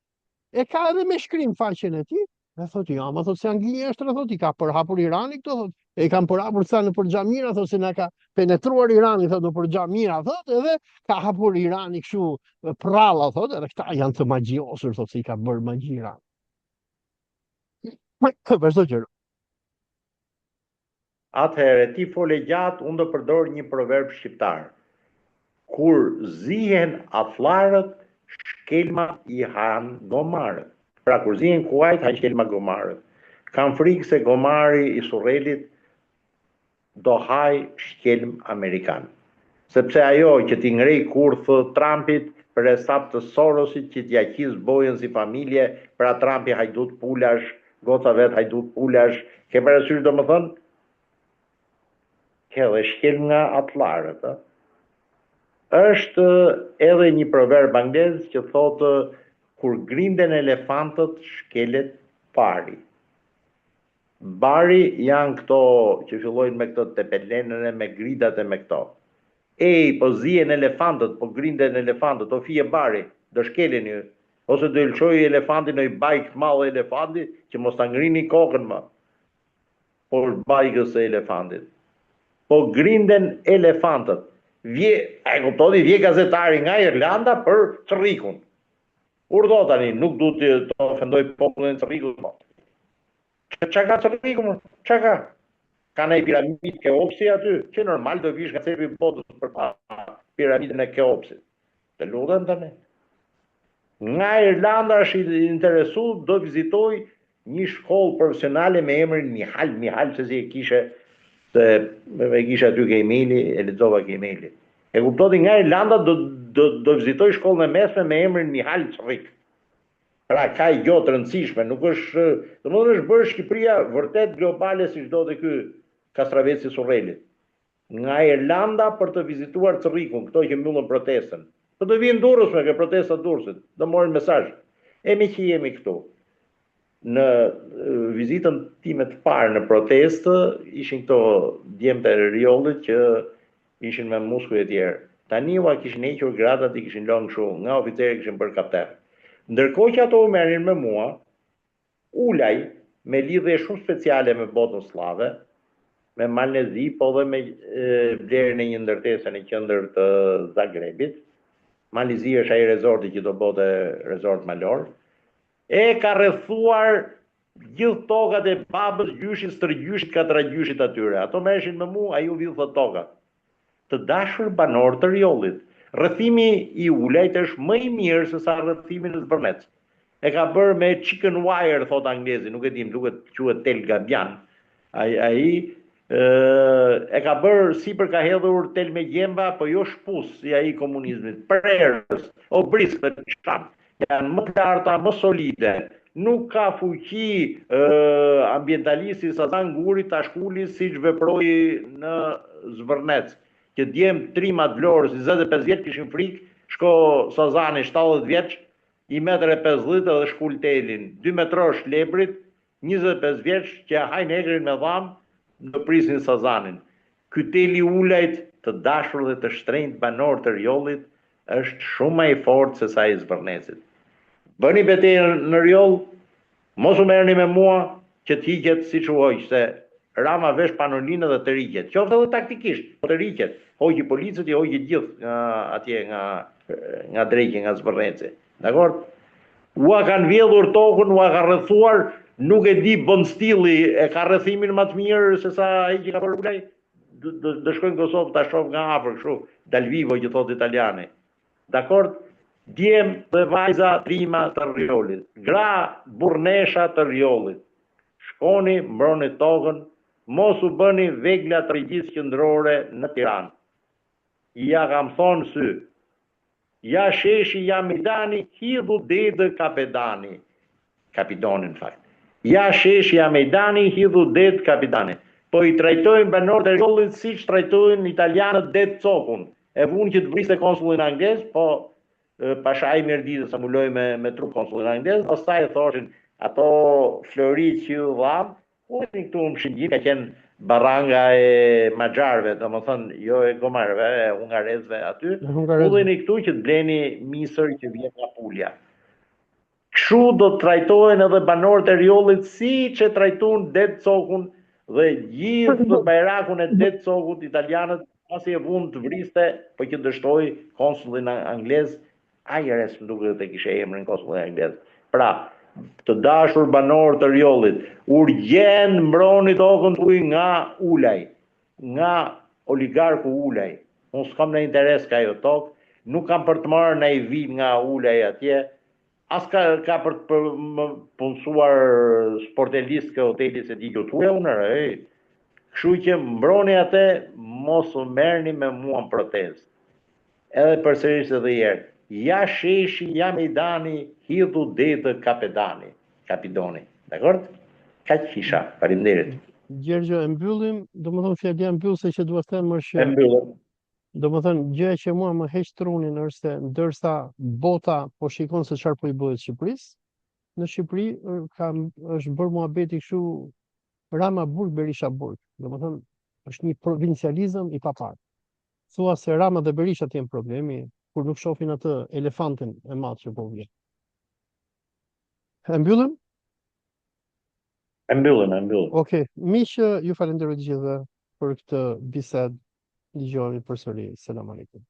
E ka edhe me shkrim faqen e tij. E thotë, ja, ma thotë se janë gënjeshtër, thotë, i ka përhapur Irani këto, thotë. E kanë përhapur sa në për xhamira, thotë se na ka penetruar Irani, thotë, në për xhamira, thotë, edhe ka hapur Irani kështu pralla, thotë, edhe këta janë të magjiosur, thotë, se i ka bërë magjira. Vazhdo gjë.
Atëherë, ti fole gjatë, unë do përdor një proverb shqiptar. Kur zihen afllarët, shkelma i han gomarët. Pra, kur zihen kuajt, han shkelma gomarët. Kam frikë se gomari i Surrelit do haj shkelm amerikan. Sepse ajo që t'i ngrej kurthë Trumpit për hesab të Sorosit që t'ja qis bojën si familje, pra Trumpi hajdut pulash, goca vet hajdut pulash, ke parasysh do më thënë? Ke dhe shkelm nga atlarët, është edhe një proverb anglez që thotë kur grinden elefantët shkelet pari. Bari janë këto që fillojnë me këto tepelenën e me gridat e me këto. Po zihen elefantët, po grinden elefantët, o fije bari, do shkelen ju. Ose do ilçoj elefantin në i bajk malë elefantit, që mos ta ngrini kokën më. Por bajkës e elefantit. Po grinden elefantët. Vje gazetari nga Irlanda për Cërrikun. Urdo tani, nuk du të ofendoj popullin Cërrikun. Qa ka Cërrikun? Qa ka? Ka në i piramid Keopsi aty, që normal do vish nga cepi botës për piramidin e Keopsit. Të lutem tani. Nga Irlanda është interesu, do vizitoj një shkollë profesionale me emrin Mihal, se si e kishe, se e kishe aty ke emaili, e lexova ke emaili. E kuptoti nga Irlanda do vizitoj shkollën e mesme me emrin Mihal Cërrik. Pra ka i gjotë rëndësishme, nuk është, domethënë është bërë Shqipëria vërtet globale si çdo dhe ky Kastraveci Surrelit. Nga Irlanda për të vizituar Cërrikun, këto që mbyllën protestën. Po do vinë Durrës me protesta Durrësit, do morin mesazh. Mi që jemi këtu. Në vizitën time të parë në protestë, ishin këto djemtë e Riollit që ishin me muskuj e tjerë. Tani ua kishin hequr gradat i kishin lënë kështu, nga oficerë kishin bërë kapten. Ndërkohë që ato u merrin me mua, ulaj me lidhje shumë speciale me botën slave, me Malnezi, po dhe me vlerën e një ndërtesë në qendër të Zagrebit. Malnezi është ai rezorti që do bote rezort malor. E ka rrethuar gjithë tokat e babës, gjyshit, stërgjyshit, katragjyshit atyre. Ato merreshin me mua, ai u vidh tokat. Të dashur banor të Riollit. Rrëthimi i ulajt është më i mirë se sa rrëthimi në Zvërnec. E ka bërë me chicken wire, thot anglezi, nuk e dim, duket quhet tel gabian. Ai e ka bërë si për ka hedhur tel me gjemba, po jo shpus si ai komunizmit. Prerës, o briskë të shtam, janë më të larta, më solide. Nuk ka fuqi ambientalisti Sazan Guri Tashkulli siç veproi në Zvërnec. Që djemë trimat Vlorës, 25 vjetë kishin frikë, shko Sazani 70 vjeç, 1,50 m edhe shkull telin, 2 metrosh leprit, 25 vjeç që hajnë egrin me dhamë në prisin Sazanin. Ky teli ulajt të dashur dhe të shtrenjtë banor të Riollit është shumë më i fortë se sa i Zvërnecit. Bëni betejë në Rioll, mos u merrni me mua që të hiqet siç u hoq, se Rama vesh panolinë dhe të riqet. Qoftë edhe taktikisht, po të riqet. Hoqi policët i hoqi gjithë atje nga drejki, nga Zvërneci. Dakor? Ua kanë vjedhur tokën, ua ka rrethuar, nuk e di bën stilli, e ka rrethimin më të mirë se sa ai që ka bërë ulaj. Do shkojnë në Kosovë ta shoh nga afër kështu, dal vivo që thotë italiani. Dakor? Djem dhe vajza trima të Riollit, gra burnesha të Riollit. Shkoni, mbroni tokën, mos u bëni vegla të regjisë qendrore në Tiranë. Ja kam thonë sy. Ja sheshi, ja midani, hidhu dedë kapedani. Kapidoni në fakt. Ja sheshi, ja midani, hidhu dedë kapidani. Po i trajtojnë banorët e Riollit siç trajtojnë italianët det cokun. E vunë që të vriste konsullin anglez, po Pashaj Mirdizë sa muloj me trup konsullin anglez, pastaj e thoshin ato florit që ju dham, u e këtu më shëngjit, ka qenë baranga e maxharëve, domethënë jo e gomarëve, e hungarezëve aty, udheni këtu që të bleni misër që vjen nga Pulja. Kështu do të trajtohen edhe banorët e Rjollit siç e trajtuan Det Cokun dhe gjithë bajrakun e Det Cokut italianët pasi e vun të vriste, po që dështoi konsullin anglez, Ajeres më duket se kishte emrin konsullin anglez. Pra, të dashur banorë të Rjollit, urgjen mbroni tokën tuaj nga Ulaj, nga oligarku Ulaj. Unë s'kam në interes ka ajo tokë, nuk kam për të marrë në i vit nga Ulaj atje, as ka për të punësuar sportelist ke hoteli se di këtë uja unë rëj. Kështu që mbroni atë, mos u merrni me mua në protest. Edhe përsëris edhe herë. Ja sheshi, ja mejdani, hidhu detë kapidoni. Dakor? Kaq kisha, faleminderit.
Gjergjo, e mbyllim, domethënë fjalia mbyllëse që dua të them është
E mbyllim.
domethënë gjëja që mua më heq trunin është se ndërsa bota po shikon se çfarë po i bëhet Shqipërisë, në Shqipëri është bërë muhabeti kështu Rama Burg Berisha Burg. Domethënë është një provincializëm i papar. Thua se Rama dhe Berisha janë problemi, kur nuk shohin atë elefantin e madh që po vjen. E mbyllim?
E mbyllim.
Okej, miq, ju falenderoj të gjithëve për këtë bisedë. Dëgjojmë përsëri. Selam aleikum.